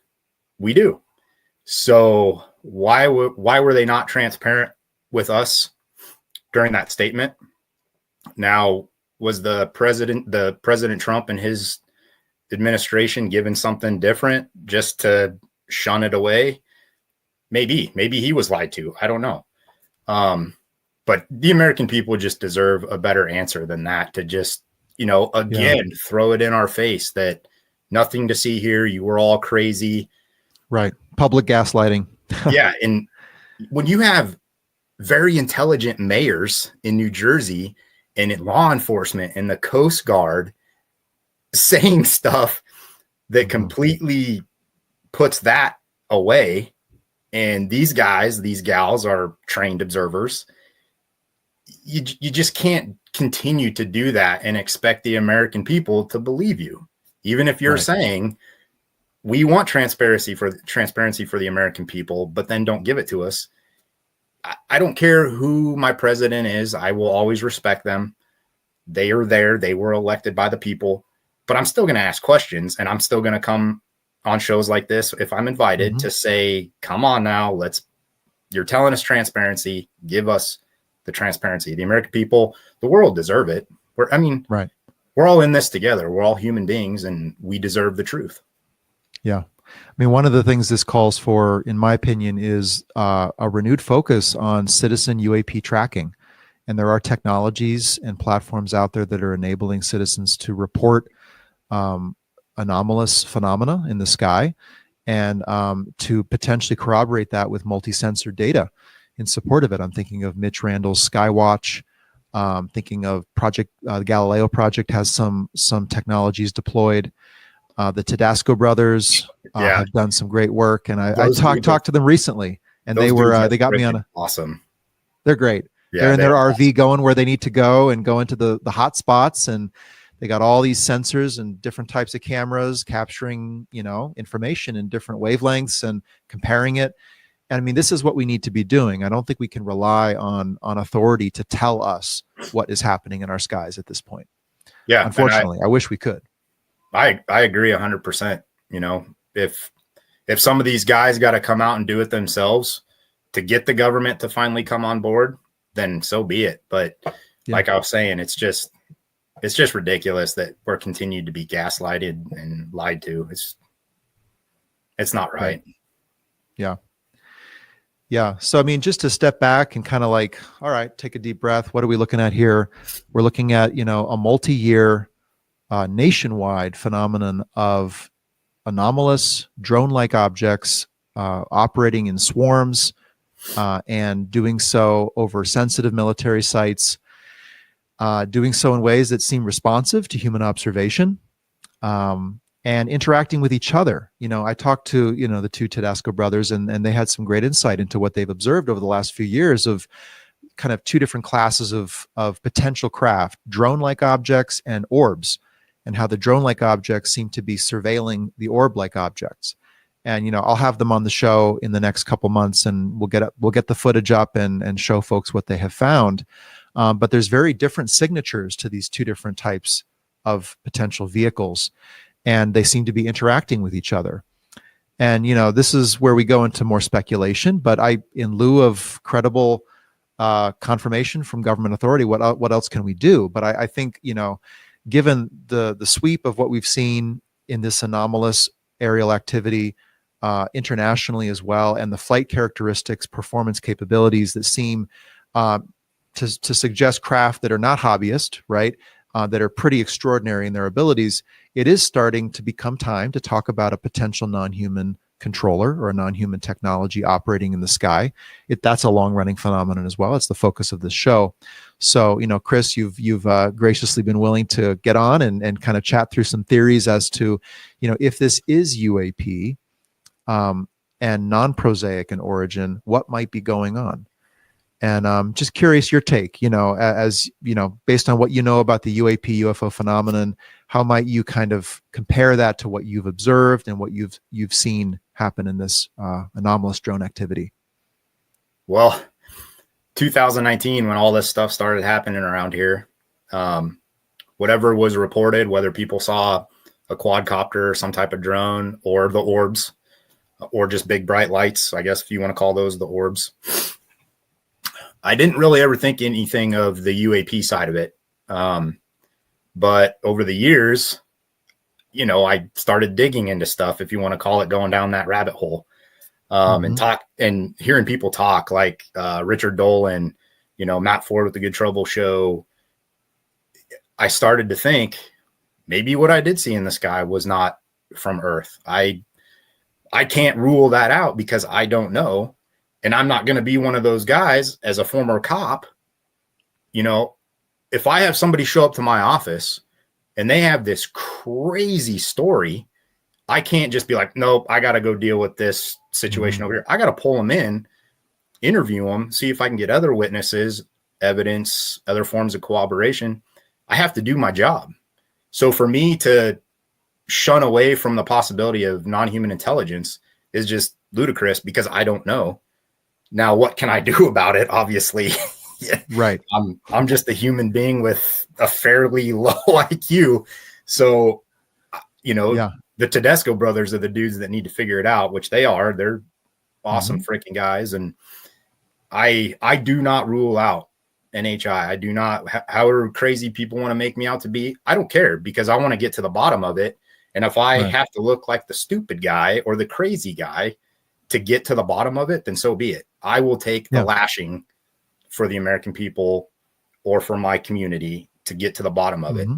we do. So why were they not transparent with us during that statement? Now, was the President Trump and his administration given something different just to shun it away? Maybe he was lied to. I don't know. But the American people just deserve a better answer than that, to just, throw it in our face that nothing to see here. You were all crazy. Right. Public gaslighting. Yeah. And when you have very intelligent mayors in New Jersey and in law enforcement and the Coast Guard saying stuff that completely puts that away, and these gals are trained observers, you just can't continue to do that and expect the American people to believe you. Even if you're saying we want transparency for the American people, but then don't give it to us. I don't care who my president is. I will always respect them. They are there. They were elected by the people, but I'm still going to ask questions, and I'm still going to come on shows like this if I'm invited to say, come on now, you're telling us transparency. Give us the transparency. The American people, the world deserve it. We're all in this together. We're all human beings, and we deserve the truth. Yeah. I mean, one of the things this calls for, in my opinion, is a renewed focus on citizen UAP tracking. And there are technologies and platforms out there that are enabling citizens to report anomalous phenomena in the sky, and to potentially corroborate that with multi-sensor data in support of it. I'm thinking of Mitch Randall's Skywatch. Thinking of the Galileo project has some technologies deployed. The Tedesco brothers have done some great work, and I talked to them recently, and they got me on awesome. They're great. Yeah, they're in their RV going where they need to go and go into the hot spots, and they got all these sensors and different types of cameras capturing information in different wavelengths and comparing it. And I mean, this is what we need to be doing. I don't think we can rely on authority to tell us what is happening in our skies at this point. Yeah, unfortunately, I wish we could. I agree 100%. If some of these guys got to come out and do it themselves to get the government to finally come on board, then so be it. But like I was saying, it's just ridiculous that we're continued to be gaslighted and lied to. It's not right. Yeah. Yeah. So, I mean, just to step back and kind of all right, take a deep breath. What are we looking at here? We're looking at, a multi-year nationwide phenomenon of anomalous drone-like objects operating in swarms and doing so over sensitive military sites, doing so in ways that seem responsive to human observation, and interacting with each other. I talked to, the two Tedesco brothers, and they had some great insight into what they've observed over the last few years of kind of two different classes of potential craft, drone-like objects and orbs. and how the drone-like objects seem to be surveilling the orb-like objects. And I'll have them on the show in the next couple months, and we'll get the footage up and show folks what they have found. But there's very different signatures to these two different types of potential vehicles, and they seem to be interacting with each other. And this is where we go into more speculation. But in lieu of credible confirmation from government authority, what else can we do? But I think given the sweep of what we've seen in this anomalous aerial activity internationally as well, and the flight characteristics, performance capabilities that seem to suggest craft that are not hobbyist, right? That are pretty extraordinary in their abilities, it is starting to become time to talk about a potential non-human controller or a non-human technology operating in the sky. That's a long-running phenomenon as well. It's the focus of this show. So, Chris, you've graciously been willing to get on and kind of chat through some theories as to, if this is UAP and non-prosaic in origin, what might be going on? And just curious your take, as based on what you know about the UAP UFO phenomenon, how might you kind of compare that to what you've observed and what you've seen happen in this anomalous drone activity? Well, 2019, when all this stuff started happening around here, whatever was reported, whether people saw a quadcopter or some type of drone or the orbs or just big bright lights, I guess if you want to call those the orbs, I didn't really ever think anything of the UAP side of it. But over the years, I started digging into stuff, if you want to call it going down that rabbit hole, and hearing people talk like Richard Dolan, Matt Ford with the Good Trouble Show. I started to think maybe what I did see in the sky was not from Earth. I can't rule that out because I don't know. And I'm not going to be one of those guys as a former cop. If I have somebody show up to my office and they have this crazy story, I can't just be like, nope, I got to go deal with this situation over here. I got to pull them in, interview them, see if I can get other witnesses, evidence, other forms of cooperation. I have to do my job. So for me to shun away from the possibility of non-human intelligence is just ludicrous because I don't know. Now, what can I do about it? Obviously, right. I'm just a human being with a fairly low IQ. So, the Tedesco brothers are the dudes that need to figure it out, which they are. They're awesome freaking guys. And I do not rule out NHI. I do not, however crazy people want to make me out to be, I don't care because I want to get to the bottom of it. And if I have to look like the stupid guy or the crazy guy to get to the bottom of it, then so be it. I will take the lashing for the American people or for my community to get to the bottom of it.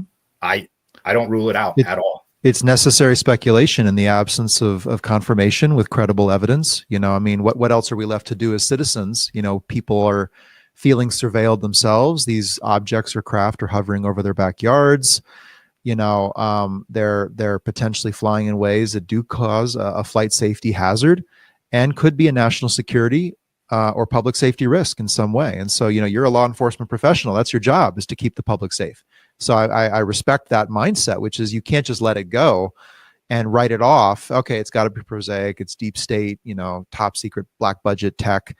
I don't rule it out at all. It's necessary speculation in the absence of confirmation with credible evidence. What else are we left to do as citizens? People are feeling surveilled themselves. These objects or craft are hovering over their backyards. They're potentially flying in ways that do cause a flight safety hazard and could be a national security or public safety risk in some way. And so, you're a law enforcement professional. That's your job, is to keep the public safe. So I respect that mindset, which is you can't just let it go and write it off. Okay, it's got to be prosaic. It's deep state, top secret, black budget tech.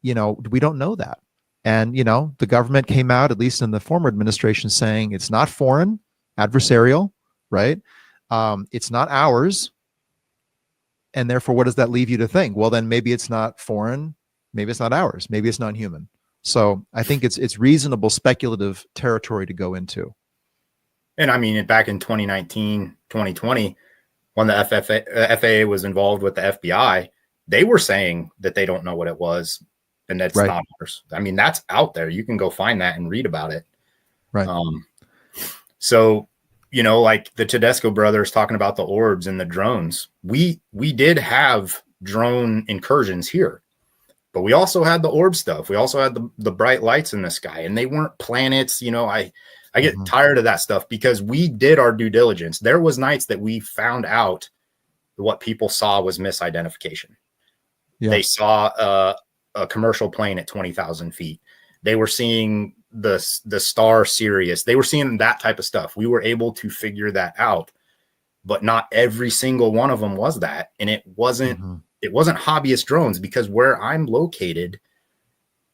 We don't know that. And, the government came out, at least in the former administration, saying it's not foreign, adversarial, right? It's not ours. And therefore, what does that leave you to think? Well, then maybe it's not foreign. Maybe it's not ours. Maybe it's non-human. So I think it's reasonable speculative territory to go into. And back in 2019, 2020, when the FAA was involved with the FBI, they were saying that they don't know what it was and that's not ours. That's out there. You can go find that and read about it. Right. So, like the Tedesco brothers talking about the orbs and the drones, we did have drone incursions here, but we also had the orb stuff. We also had the bright lights in the sky, and they weren't planets. I get tired of that stuff because we did our due diligence. There was nights that we found out what people saw was misidentification. Yeah. They saw a commercial plane at 20,000 feet. They were seeing the star Sirius. They were seeing that type of stuff. We were able to figure that out, but not every single one of them was that. And it wasn't hobbyist drones, because where I'm located,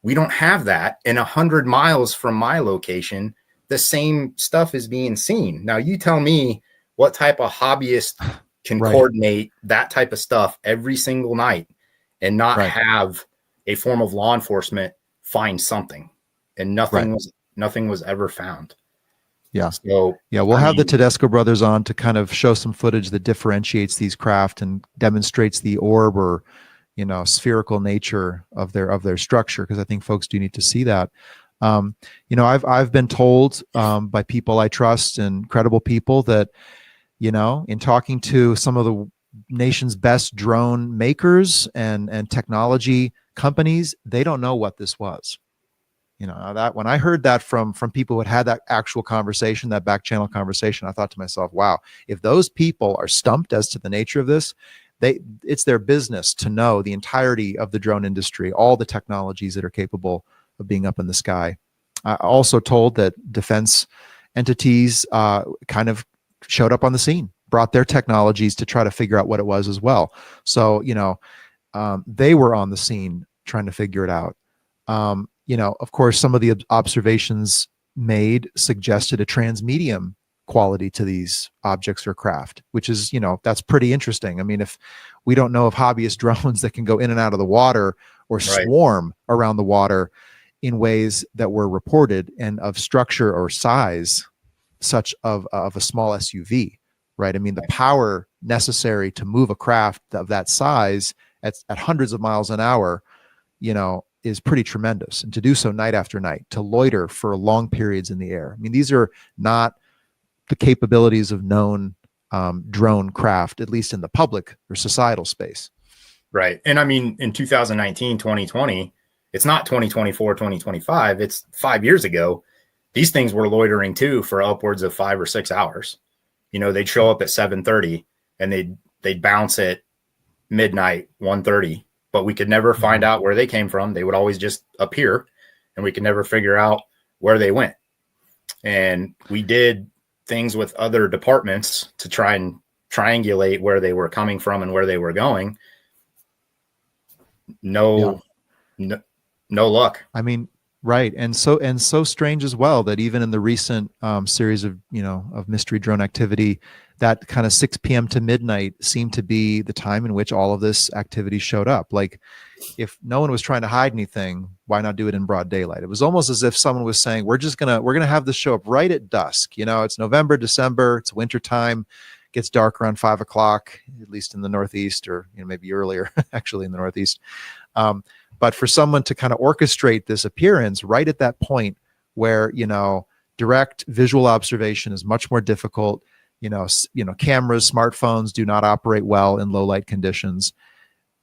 we don't have that. And 100 miles from my location, the same stuff is being seen. Now you tell me what type of hobbyist can coordinate that type of stuff every single night and not have a form of law enforcement find something. And nothing was ever found. Yeah. So we'll have the Tedesco brothers on to kind of show some footage that differentiates these craft and demonstrates the orb or, spherical nature of their structure, because I think folks do need to see that. I've been told by people I trust and credible people that, in talking to some of the nation's best drone makers and technology companies, they don't know what this was. That when I heard that from people who had that actual conversation, that back channel conversation, I thought to myself, wow, if those people are stumped as to the nature of this, it's their business to know the entirety of the drone industry, all the technologies that are capable of being up in the sky. I also told that defense entities kind of showed up on the scene, brought their technologies to try to figure out what it was as well. So, they were on the scene trying to figure it out. Of course, some of the observations made suggested a transmedium quality to these objects or craft, which is, that's pretty interesting. I mean, if we don't know of hobbyist drones that can go in and out of the water or swarm around the water in ways that were reported and of structure or size, such of a small SUV, right? I mean, the power necessary to move a craft of that size at hundreds of miles an hour, is pretty tremendous. And to do so night after night, to loiter for long periods in the air. I mean, these are not the capabilities of known drone craft, at least in the public or societal space. Right. And I mean, in 2019, 2020, it's not 2024, 2025. It's 5 years ago. These things were loitering too for upwards of 5 or 6 hours. They'd show up at 7:30 and they'd bounce at midnight, 1:30. But we could never find out where they came from. They would always just appear, and we could never figure out where they went. And we did things with other departments to try and triangulate where they were coming from and where they were going. No luck. I mean, right. And so strange as well that even in the recent series of mystery drone activity, that kind of 6 p.m. to midnight seemed to be the time in which all of this activity showed up. Like, if no one was trying to hide anything, why not do it in broad daylight? It was almost as if someone was saying, we're gonna have this show up right at dusk. It's November, December, it's winter time, gets dark around 5 o'clock, at least in the Northeast, or maybe earlier, actually in the Northeast. But for someone to kind of orchestrate this appearance right at that point where direct visual observation is much more difficult. Cameras, smartphones do not operate well in low light conditions.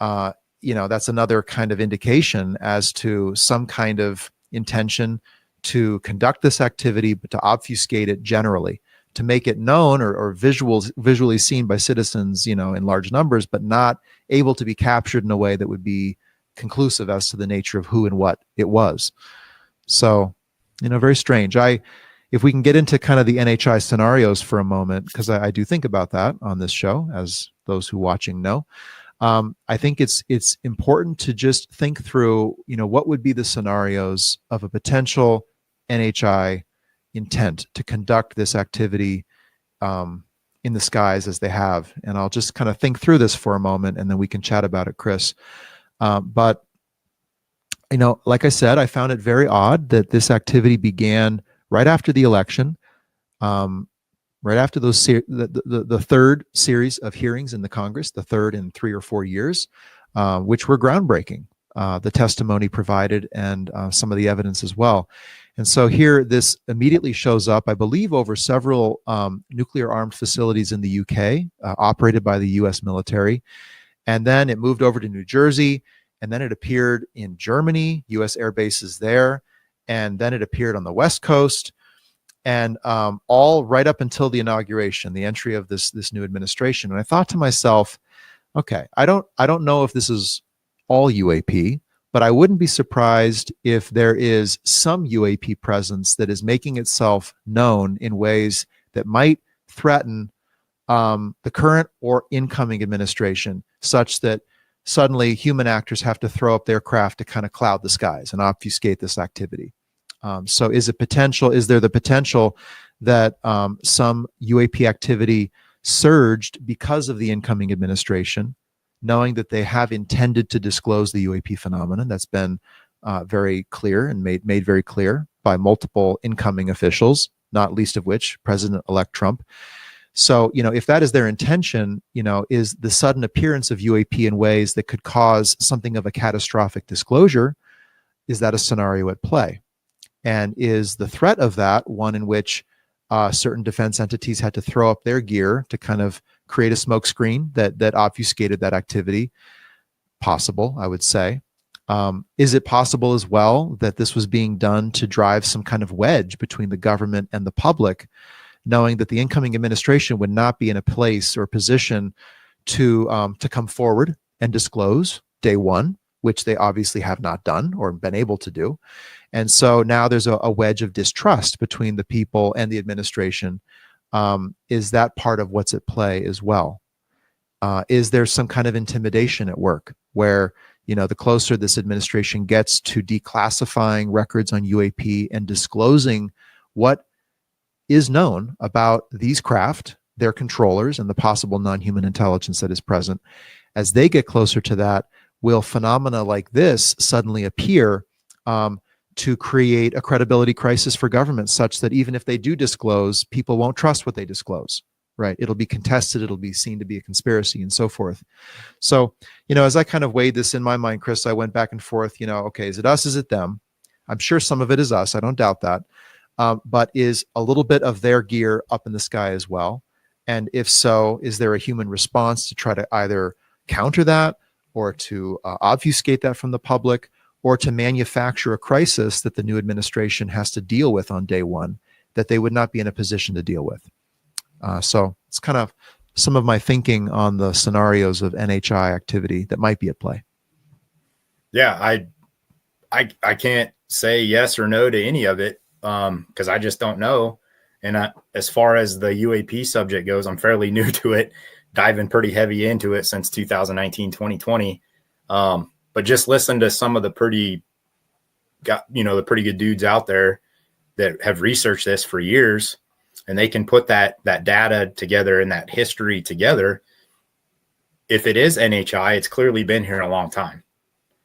That's another kind of indication as to some kind of intention to conduct this activity, but to obfuscate it generally, to make it known or visually seen by citizens, in large numbers, but not able to be captured in a way that would be conclusive as to the nature of who and what it was. So, very strange. If we can get into kind of the NHI scenarios for a moment, because I do think about that on this show, as those who watching know, I think it's important to just think through, what would be the scenarios of a potential NHI intent to conduct this activity in the skies as they have. And I'll just kind of think through this for a moment, and then we can chat about it, Chris. But, like I said, I found it very odd that this activity began right after the election, right after those the third series of hearings in the Congress, the third in 3 or 4 years, which were groundbreaking, the testimony provided and some of the evidence as well. And so here, this immediately shows up, I believe, over several nuclear-armed facilities in the UK, operated by the U.S. military. And then it moved over to New Jersey, and then it appeared in Germany, U.S. air bases there. And then it appeared on the West Coast, and all right up until the inauguration, the entry of this new administration. And I thought to myself, okay, I don't know if this is all UAP, but I wouldn't be surprised if there is some UAP presence that is making itself known in ways that might threaten the current or incoming administration, such that suddenly human actors have to throw up their craft to kind of cloud the skies and obfuscate this activity. So is there the potential that some UAP activity surged because of the incoming administration, knowing that they have intended to disclose the UAP phenomenon? That's been very clear and made very clear by multiple incoming officials, not least of which President-elect Trump. So, if that is their intention, is the sudden appearance of UAP in ways that could cause something of a catastrophic disclosure, is that a scenario at play? And is the threat of that one in which certain defense entities had to throw up their gear to kind of create a smokescreen that obfuscated that activity? Possible, I would say. Is it possible as well that this was being done to drive some kind of wedge between the government and the public, knowing that the incoming administration would not be in a place or position to come forward and disclose day one, which they obviously have not done or been able to do? And so now there's a wedge of distrust between the people and the administration. Is that part of what's at play as well? Is there some kind of intimidation at work where, the closer this administration gets to declassifying records on UAP and disclosing what is known about these craft, their controllers, and the possible non-human intelligence that is present, as they get closer to that, will phenomena like this suddenly appear to create a credibility crisis for government, such that even if they do disclose, people won't trust what they disclose, right? It'll be contested, it'll be seen to be a conspiracy, and so forth. So, as I kind of weighed this in my mind, Chris, I went back and forth, okay, is it us, is it them? I'm sure some of it is us, I don't doubt that. But is a little bit of their gear up in the sky as well? And if so, is there a human response to try to either counter that or to obfuscate that from the public, or to manufacture a crisis that the new administration has to deal with on day one that they would not be in a position to deal with? So it's kind of some of my thinking on the scenarios of NHI activity that might be at play. Yeah, I can't say yes or no to any of it because I just don't know. And as far as the UAP subject goes, I'm fairly new to it, diving pretty heavy into it since 2019, 2020. But just listen to some of the pretty good dudes out there that have researched this for years, and they can put that data together and that history together. If it is NHI, it's clearly been here a long time.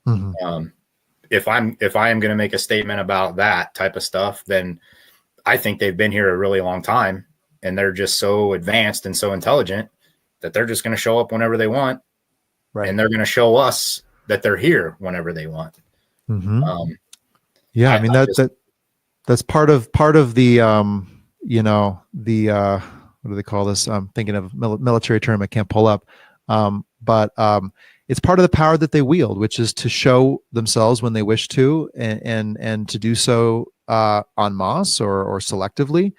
Mm-hmm. If I am going to make a statement about that type of stuff, then I think they've been here a really long time, and they're just so advanced and so intelligent that they're just going to show up whenever they want. Right. And they're going to show us that they're here whenever they want. Mm-hmm. Yeah. I mean, that's part of the, what do they call this? I'm thinking of military term I can't pull up. But it's part of the power that they wield, which is to show themselves when they wish to, and to do so en masse or selectively.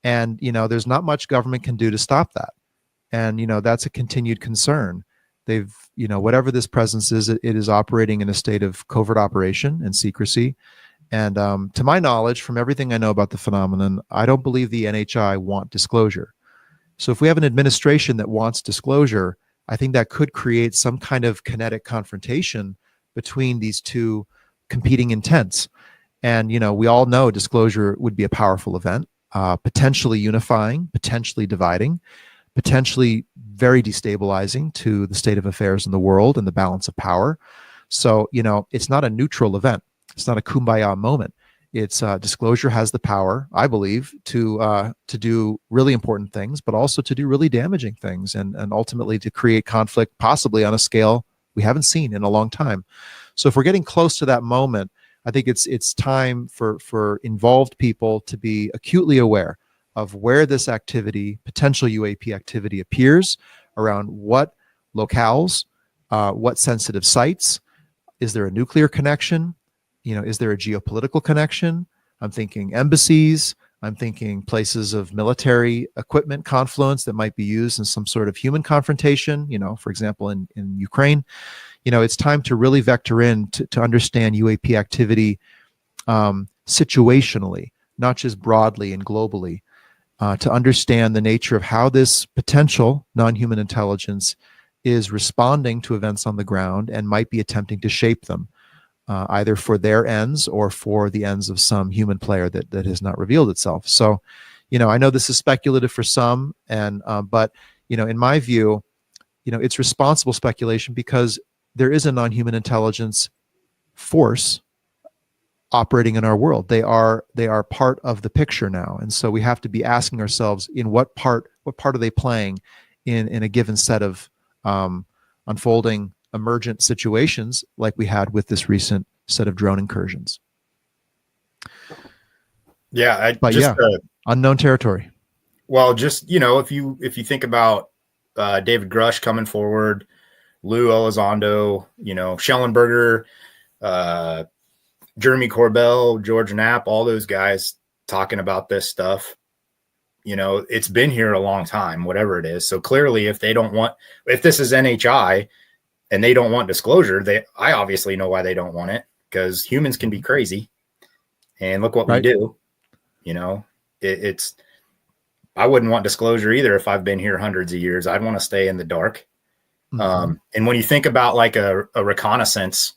And, there's not much government can do to stop that. And, that's a continued concern. They've, whatever this presence is, it is operating in a state of covert operation and secrecy. And to my knowledge, from everything I know about the phenomenon, I don't believe the NHI want disclosure. So if we have an administration that wants disclosure, I think that could create some kind of kinetic confrontation between these two competing intents. And, we all know disclosure would be a powerful event, potentially unifying, potentially dividing, potentially very destabilizing to the state of affairs in the world and the balance of power. So, it's not a neutral event. It's not a kumbaya moment. It's disclosure has the power, I believe, to do really important things, but also to do really damaging things, and ultimately to create conflict, possibly on a scale we haven't seen in a long time. So if we're getting close to that moment, I think it's time for involved people to be acutely aware of where this activity, potential UAP activity, appears, around what locales, what sensitive sites. Is there a nuclear connection? Is there a geopolitical connection? I'm thinking embassies. I'm thinking places of military equipment confluence that might be used in some sort of human confrontation, for example, in Ukraine. it's time to really vector in to understand UAP activity situationally, not just broadly and globally, to understand the nature of how this potential non-human intelligence is responding to events on the ground and might be attempting to shape them, either for their ends or for the ends of some human player that has not revealed itself. So, I know this is speculative for some, and but in my view, it's responsible speculation because there is a non-human intelligence force operating in our world. They are part of the picture now, and so we have to be asking ourselves, in what part are they playing in a given set of unfolding emergent situations like we had with this recent set of drone incursions. Yeah, unknown territory. Well, just if you think about David Grush coming forward, Lou Elizondo, Schellenberger, Jeremy Corbell, George Knapp, all those guys talking about this stuff, it's been here a long time, whatever it is. So clearly, if this is NHI and they don't want disclosure, I obviously know why they don't want it, because humans can be crazy, and look what we do. I wouldn't want disclosure either if I've been here hundreds of years. I'd want to stay in the dark. Mm-hmm. And when you think about like a reconnaissance,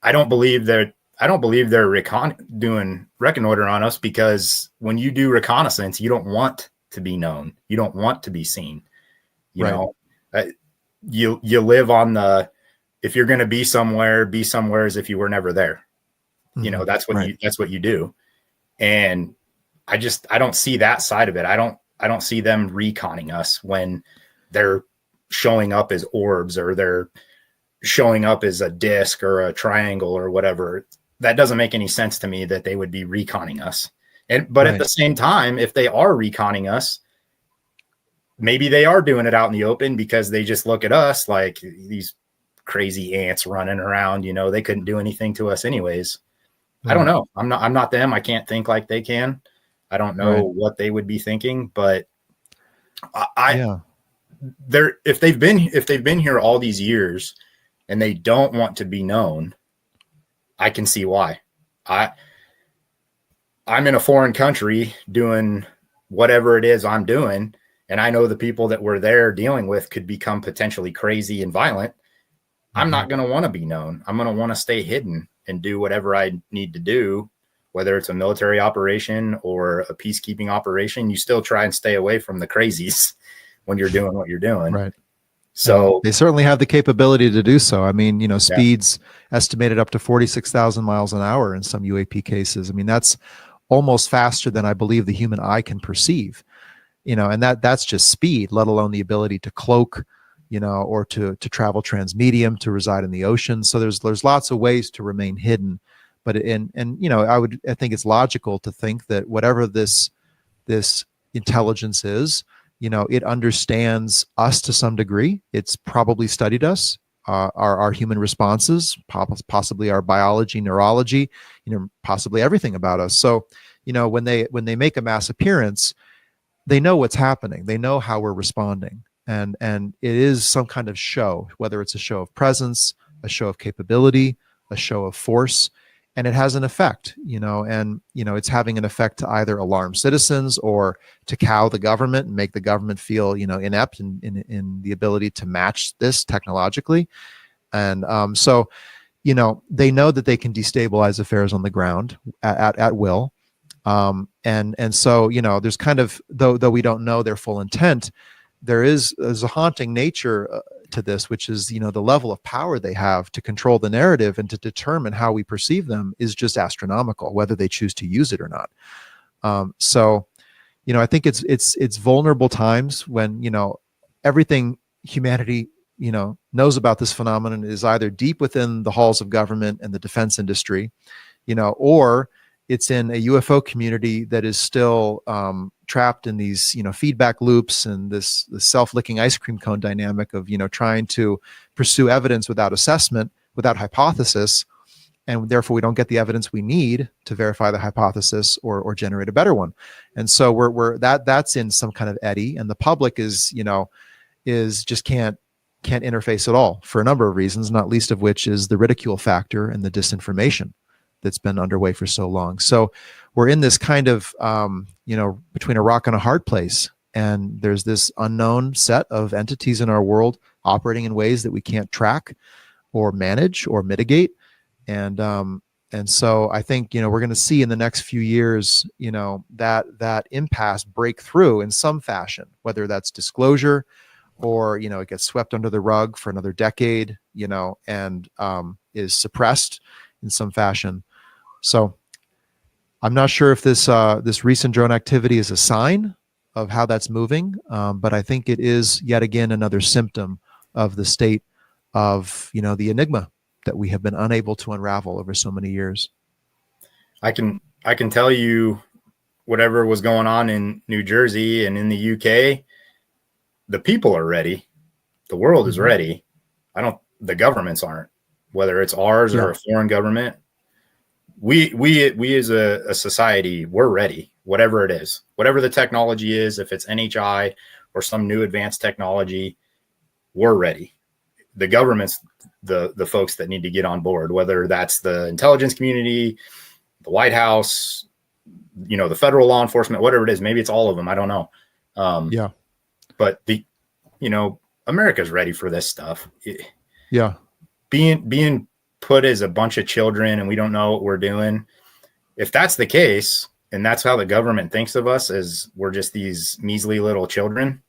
I don't believe they're doing reconnoiter on us, because when you do reconnaissance, you don't want to be known. You don't want to be seen. You live on if you're going to be somewhere as if you were never there. Mm-hmm. That's what you do. And I don't see that side of it. I don't see them reconning us when they're showing up as orbs, or they're showing up as a disc or a triangle or whatever. That doesn't make any sense to me that they would be reconning us. But at the same time, if they are reconning us, maybe they are doing it out in the open because they just look at us like these crazy ants running around. They couldn't do anything to us anyways. I don't know. I'm not them. I can't think like they can. I don't know what they would be thinking, but if they've been here all these years and they don't want to be known, I can see why. I'm in a foreign country doing whatever it is I'm doing, and I know the people that we're there dealing with could become potentially crazy and violent. I'm not going to want to be known. I'm going to want to stay hidden and do whatever I need to do, whether it's a military operation or a peacekeeping operation. You still try and stay away from the crazies when you're doing what you're doing. Right. So they certainly have the capability to do so. I mean, speeds estimated up to 46,000 miles an hour in some UAP cases. I mean, that's almost faster than I believe the human eye can perceive, and that's just speed, let alone the ability to cloak, or to travel transmedium, to reside in the ocean. So there's lots of ways to remain hidden. But I think it's logical to think that whatever this intelligence is, it understands us to some degree. It's probably studied us, our human responses, possibly our biology, neurology, possibly everything about us. So, when they make a mass appearance, they know what's happening. They know how we're responding, and it is some kind of show, whether it's a show of presence, a show of capability, a show of force. And it has an effect, and it's having an effect to either alarm citizens or to cow the government and make the government feel, inept in the ability to match this technologically. And so, they know that they can destabilize affairs on the ground at will. And so, there's kind of, though we don't know their full intent, there's a haunting nature to this, which is, the level of power they have to control the narrative and to determine how we perceive them is just astronomical, whether they choose to use it or not. So, I think it's vulnerable times when, everything humanity, knows about this phenomenon is either deep within the halls of government and the defense industry, or it's in a UFO community that is still trapped in these, feedback loops and this self-licking ice cream cone dynamic of, trying to pursue evidence without assessment, without hypothesis, and therefore we don't get the evidence we need to verify the hypothesis or generate a better one. And so that's in some kind of eddy, and the public is just can't can't interface at all for a number of reasons, not least of which is the ridicule factor and the disinformation that's been underway for so long. So we're in this kind of, between a rock and a hard place. And there's this unknown set of entities in our world operating in ways that we can't track or manage or mitigate. And so I think, we're going to see in the next few years, that impasse break through in some fashion, whether that's disclosure or, it gets swept under the rug for another decade, and is suppressed in some fashion. So I'm not sure if this recent drone activity is a sign of how that's moving, but I think it is yet again another symptom of the state of the enigma that we have been unable to unravel over so many years. I can tell you whatever was going on in New Jersey and in the UK, the people are ready. The world is ready. The governments aren't, whether it's ours or a foreign government. We as a society, we're ready, whatever it is, whatever the technology is, if it's NHI or some new advanced technology, we're ready. The government's the folks that need to get on board, whether that's the intelligence community, the White House, the federal law enforcement, whatever it is. Maybe it's all of them. I don't know. But America's ready for this stuff. Being put as a bunch of children and we don't know what we're doing. If that's the case, and that's how the government thinks of us, as we're just these measly little children,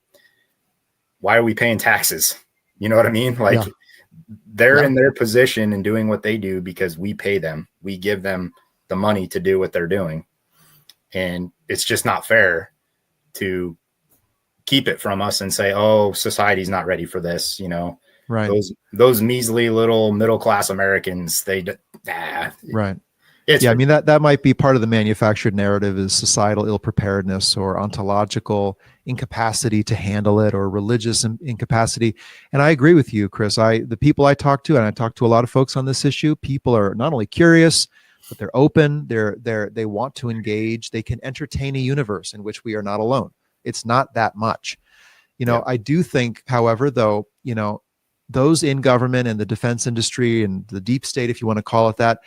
why are we paying taxes? You know what I mean? They're in their position and doing what they do because we pay them. We give them the money to do what they're doing. And it's just not fair to keep it from us and say, oh, society's not ready for this. Right. Those measly little middle-class Americans, right. That might be part of the manufactured narrative, is societal ill preparedness or ontological incapacity to handle it, or religious incapacity. And I agree with you, Chris. The people I talk to, and I talk to a lot of folks on this issue, people are not only curious, but they're open. They want to engage. They can entertain a universe in which we are not alone. It's not that much. I do think, however, though, those in government and the defense industry and the deep state, if you want to call it that,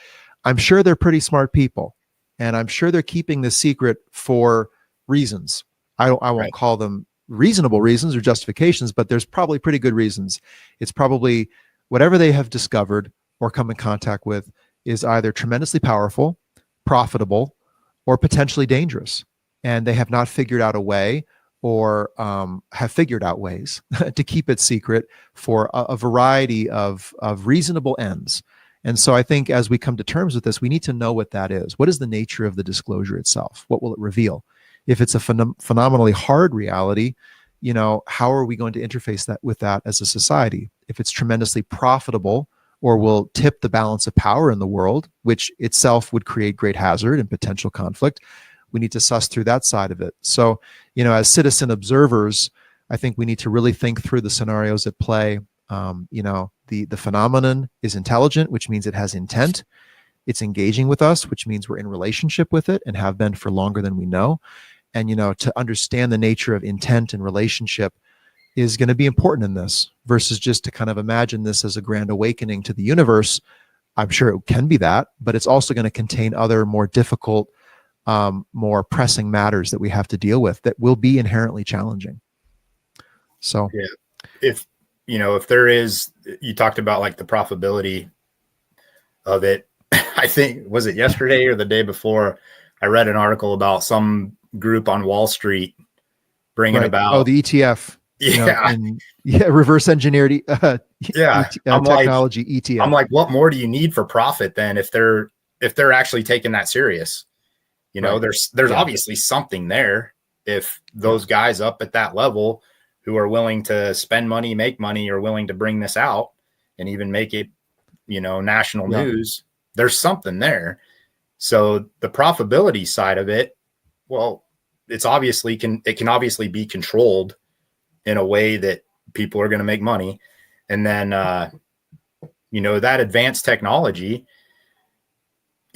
I'm sure they're pretty smart people, and I'm sure they're keeping this secret for reasons. I won't call them reasonable reasons or justifications, but there's probably pretty good reasons. It's probably whatever they have discovered or come in contact with is either tremendously powerful, profitable, or potentially dangerous. And they have not figured out a way, or have figured out ways to keep it secret for a variety of reasonable ends. And so I think as we come to terms with this, we need to know what that is. What is the nature of the disclosure itself? What will it reveal? If it's a phenomenally hard reality, how are we going to interface with that as a society? If it's tremendously profitable or will tip the balance of power in the world, which itself would create great hazard and potential conflict, we need to suss through that side of it. So, as citizen observers, I think we need to really think through the scenarios at play. The phenomenon is intelligent, which means it has intent. It's engaging with us, which means we're in relationship with it and have been for longer than we know. And, to understand the nature of intent and relationship is going to be important in this, versus just to kind of imagine this as a grand awakening to the universe. I'm sure it can be that, but it's also going to contain other more difficult, more pressing matters that we have to deal with that will be inherently challenging. So, if there is, you talked about the profitability of it. I think, was it yesterday or the day before, I read an article about some group on Wall Street bringing about the ETF. Reverse engineered technology ETF. I'm like, what more do you need for profit then if they're actually taking that serious? There's obviously something there if those guys up at that level who are willing to spend money, make money, are willing to bring this out and even make it, national news. There's something there. So the profitability side of it, well, it can obviously be controlled in a way that people are going to make money. And then, that advanced technology,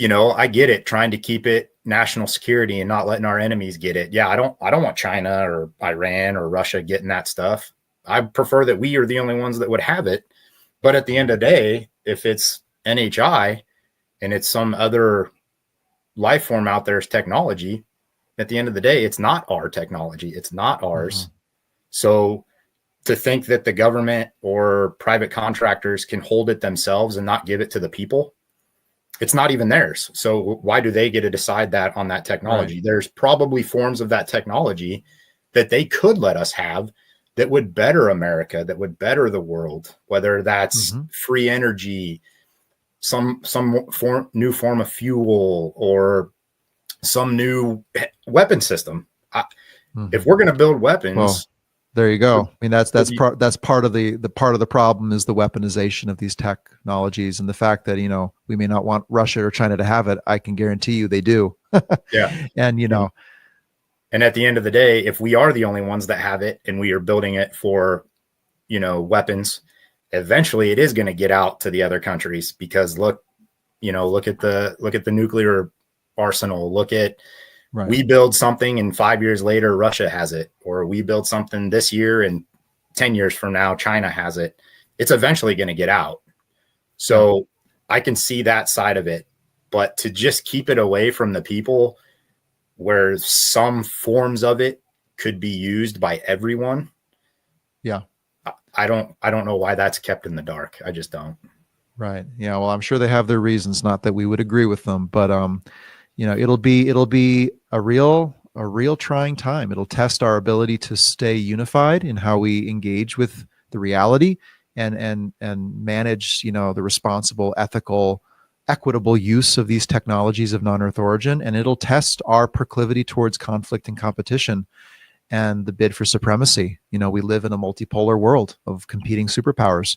I get it, trying to keep it national security and not letting our enemies get it. Yeah. I don't want China or Iran or Russia getting that stuff. I prefer that we are the only ones that would have it. But at the end of the day, if it's NHI and it's some other life form out there's technology, at the end of the day, it's not our technology. It's not ours. So to think that the government or private contractors can hold it themselves and not give it to the people, it's not even theirs. So why do they get to decide that on that technology? Right. There's probably forms of that technology that they could let us have that would better America, that would better the world, whether that's free energy, some new form of fuel, or some new weapon system. If we're going to build weapons, well, there you go. I mean, that's part of the problem is the weaponization of these technologies, and the fact that, you know, we may not want Russia or China to have it. I can guarantee you they do. Yeah. And, you know, and at the end of the day, if we are the only ones that have it and we are building it for, you know, weapons, eventually it is going to get out to the other countries, because look at the nuclear arsenal. Look at, we build something and 5 years later, Russia has it, or we build something this year and 10 years from now, China has it. It's eventually going to get out. So I can see that side of it, but to just keep it away from the people, where some forms of it could be used by everyone. Yeah. I don't know why that's kept in the dark. I just don't. Right. Yeah. Well, I'm sure they have their reasons, not that we would agree with them, but, you know, it'll be a real trying time. It'll test our ability to stay unified in how we engage with the reality and manage, you know, the responsible, ethical, equitable use of these technologies of non-Earth origin. And it'll test our proclivity towards conflict and competition and the bid for supremacy. You know, we live in a multipolar world of competing superpowers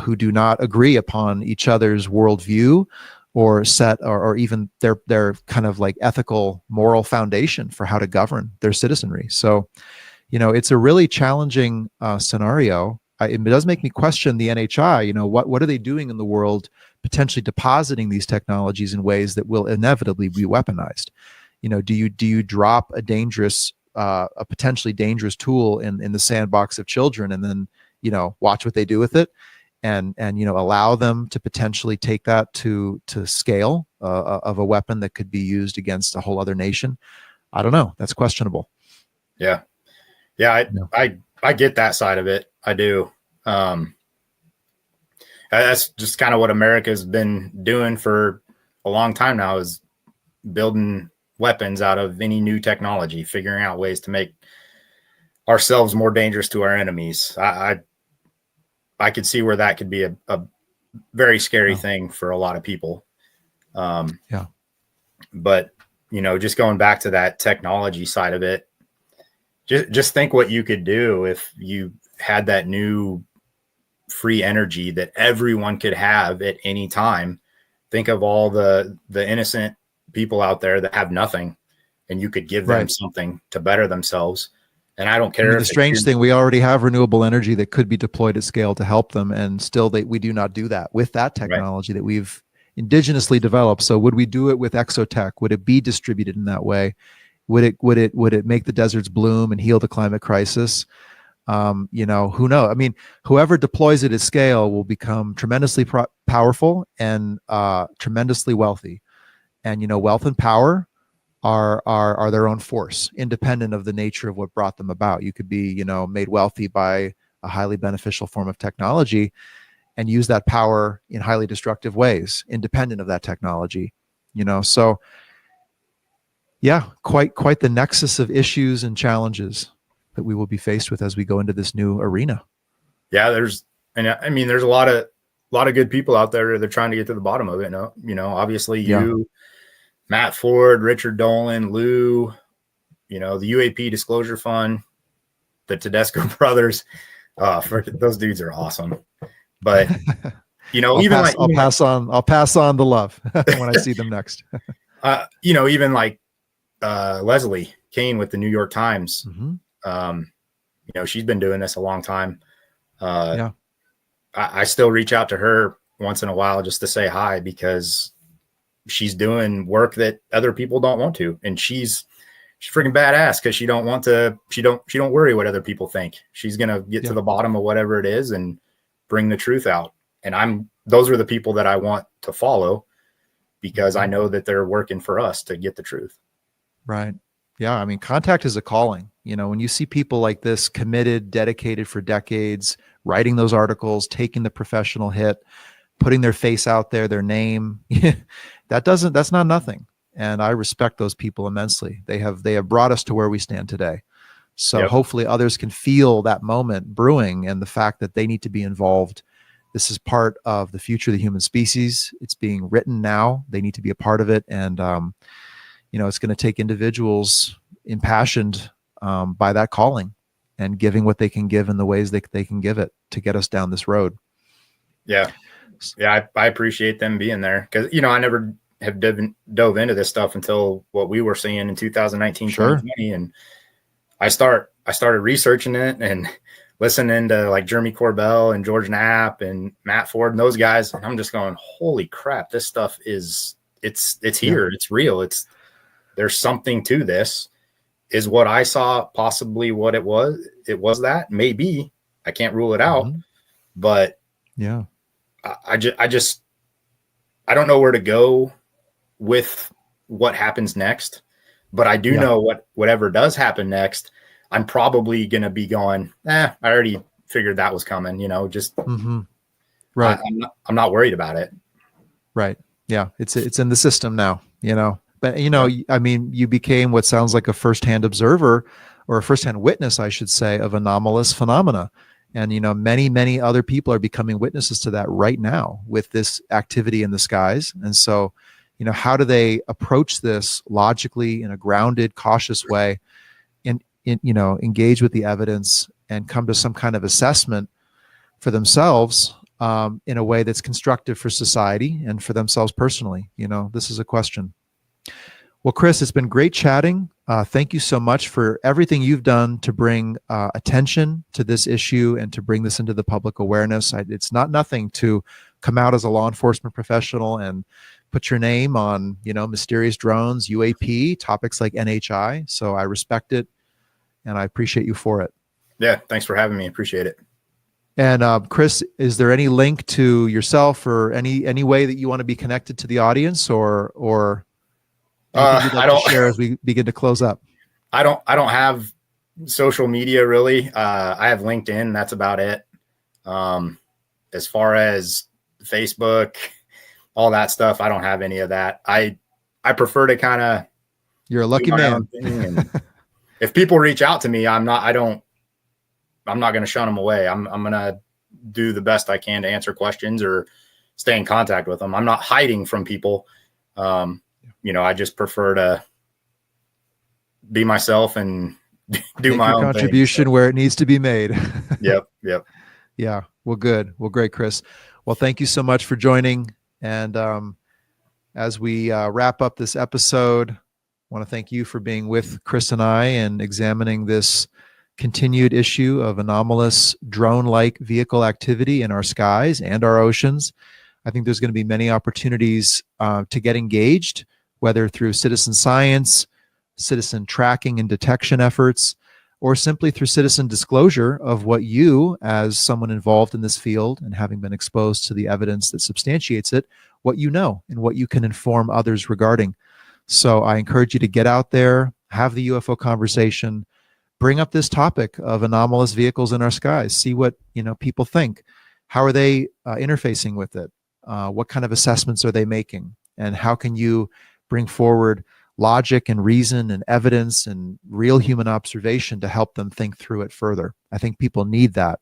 who do not agree upon each other's worldview or set or even their kind of like ethical, moral foundation for how to govern their citizenry. So, you know, it's a really challenging scenario. It does make me question the NHI. You know, what are they doing in the world, potentially depositing these technologies in ways that will inevitably be weaponized? You know, do you drop a potentially dangerous tool in the sandbox of children, and then, you know, watch what they do with it, and you know, allow them to potentially take that to scale of a weapon that could be used against a whole other nation? I don't know. That's questionable. Yeah. I get that side of it. I do. That's just kind of what America's been doing for a long time now, is building weapons out of any new technology, figuring out ways to make ourselves more dangerous to our enemies. I could see where that could be a very scary thing for a lot of people. But, you know, just going back to that technology side of it, just think what you could do if you had that new free energy that everyone could have at any time. Think of all the innocent people out there that have nothing, and you could give them something to better themselves. And I don't care. I mean, the strange thing, we already have renewable energy that could be deployed at scale to help them, and still we do not do that with that technology that we've indigenously developed. So would we do it with exotech? Would it be distributed in that way? Would it make the deserts bloom and heal the climate crisis? You know, who knows? I mean, whoever deploys it at scale will become tremendously powerful and tremendously wealthy. And, you know, wealth and power are their own force, independent of the nature of what brought them about. You could be, you know, made wealthy by a highly beneficial form of technology and use that power in highly destructive ways, independent of that technology. You know, so yeah, quite the nexus of issues and challenges that we will be faced with as we go into this new arena. Yeah, there's a lot of good people out there that are trying to get to the bottom of it. No, you know, obviously you, Matt Ford, Richard Dolan, Lou, you know, the UAP Disclosure Fund, the Tedesco brothers. Those dudes are awesome. But you know, I'll pass on the love when I see them next. You know, even like Leslie Kane with the New York Times. You know, she's been doing this a long time. I still reach out to her once in a while just to say hi, because she's doing work that other people don't want to. And she's she's freaking badass because she don't worry what other people think. She's going to get to the bottom of whatever it is and bring the truth out. And those are the people that I want to follow because I know that they're working for us to get the truth. Right. Yeah. I mean, contact is a calling. When you see people like this committed, dedicated for decades, writing those articles, taking the professional hit, putting their face out there, their name, that's not nothing. And I respect those people immensely. They have brought us to where we stand today. So hopefully others can feel that moment brewing and the fact that they need to be involved. This is part of the future of the human species. It's being written now. They need to be a part of it. And, it's going to take individuals impassioned by that calling and giving what they can give in the ways that they can give it to get us down this road. Yeah. Yeah. I appreciate them being there because, I never have dove into this stuff until what we were seeing in 2019, 2020. And I started researching it and listening to like Jeremy Corbell and George Knapp and Matt Ford and those guys. And I'm just going, holy crap, this stuff it's here. It's real. There's something to this. Is what I saw possibly what it was? It was that maybe I can't rule it out, but I don't know where to go with what happens next, but I do know whatever does happen next, I'm probably going to be going, I already figured that was coming, right. I'm not worried about it. Right. Yeah. It's in the system now, but I mean, you became what sounds like a firsthand observer or a firsthand witness, I should say, of anomalous phenomena. And, many, many other people are becoming witnesses to that right now with this activity in the skies. And so, how do they approach this logically in a grounded, cautious way and, engage with the evidence and come to some kind of assessment for themselves in a way that's constructive for society and for themselves personally? This is a question. Well, Chris, it's been great chatting. Thank you so much for everything you've done to bring attention to this issue and to bring this into the public awareness. It's not nothing to come out as a law enforcement professional and put your name on, mysterious drones, UAP, topics like NHI. So I respect it and I appreciate you for it. Yeah, thanks for having me. Appreciate it. And Chris, is there any link to yourself or any way that you want to be connected to the audience or I don't share as we begin to close up? I don't have social media really. I have LinkedIn. That's about it. As far as Facebook, all that stuff, I don't have any of that. I prefer to kind of. You're a lucky man. If people reach out to me, I'm not going to shun them away. I'm going to do the best I can to answer questions or stay in contact with them. I'm not hiding from people. I just prefer to be myself and do my own contribution thing. Where it needs to be made. Yep. Yeah. Well, good. Well, great, Chris. Well, thank you so much for joining. And as we wrap up this episode, I want to thank you for being with Chris and I and examining this continued issue of anomalous drone-like vehicle activity in our skies and our oceans. I think there's going to be many opportunities to get engaged, whether through citizen science, citizen tracking and detection efforts, or simply through citizen disclosure of what you, as someone involved in this field and having been exposed to the evidence that substantiates it, what you know and what you can inform others regarding. So I encourage you to get out there, have the UFO conversation, bring up this topic of anomalous vehicles in our skies, see what people think. How are they interfacing with it? What kind of assessments are they making? And how can you bring forward logic and reason and evidence and real human observation to help them think through it further? I think people need that.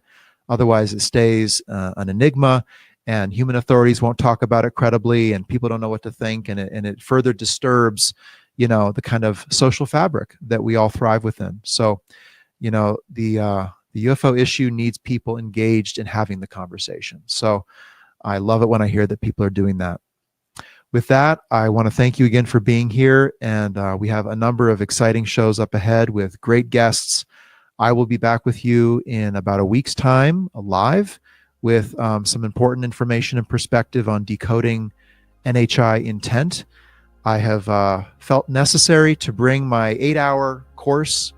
Otherwise, it stays an enigma, and human authorities won't talk about it credibly, and people don't know what to think, and it further disturbs, the kind of social fabric that we all thrive within. So, the UFO issue needs people engaged in having the conversation. So, I love it when I hear that people are doing that. With that, I want to thank you again for being here, and we have a number of exciting shows up ahead with great guests. I will be back with you in about a week's time, live, with some important information and perspective on decoding NHI intent. I have felt necessary to bring my 8-hour course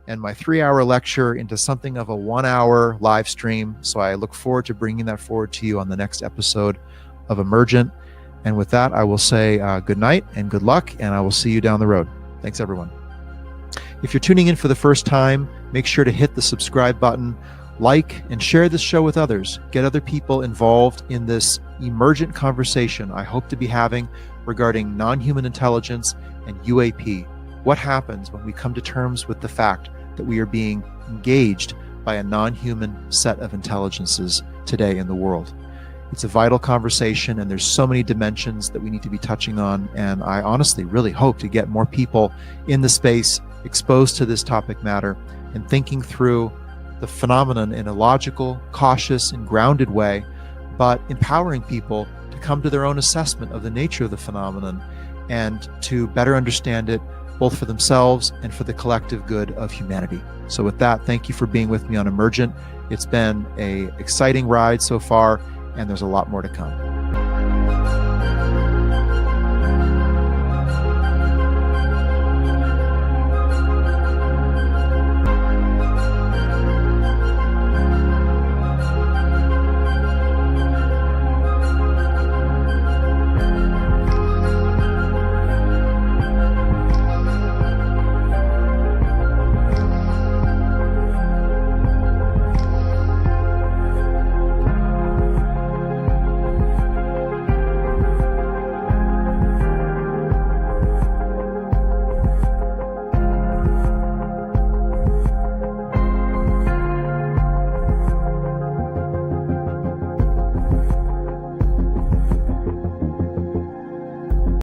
and my 3-hour lecture into something of a 1-hour live stream. So I look forward to bringing that forward to you on the next episode of Emergent. And with that, I will say good night and good luck, and I will see you down the road. Thanks, everyone. If you're tuning in for the first time, make sure to hit the subscribe button, like, and share this show with others. Get other people involved in this emergent conversation I hope to be having regarding non-human intelligence and UAP. What happens when we come to terms with the fact that we are being engaged by a non-human set of intelligences today in the world? It's a vital conversation, and there's so many dimensions that we need to be touching on, and I honestly really hope to get more people in the space exposed to this topic matter and thinking through the phenomenon in a logical, cautious, and grounded way, but empowering people to come to their own assessment of the nature of the phenomenon and to better understand it both for themselves and for the collective good of humanity. So with that, thank you for being with me on Emergent. It's been an exciting ride so far, and there's a lot more to come.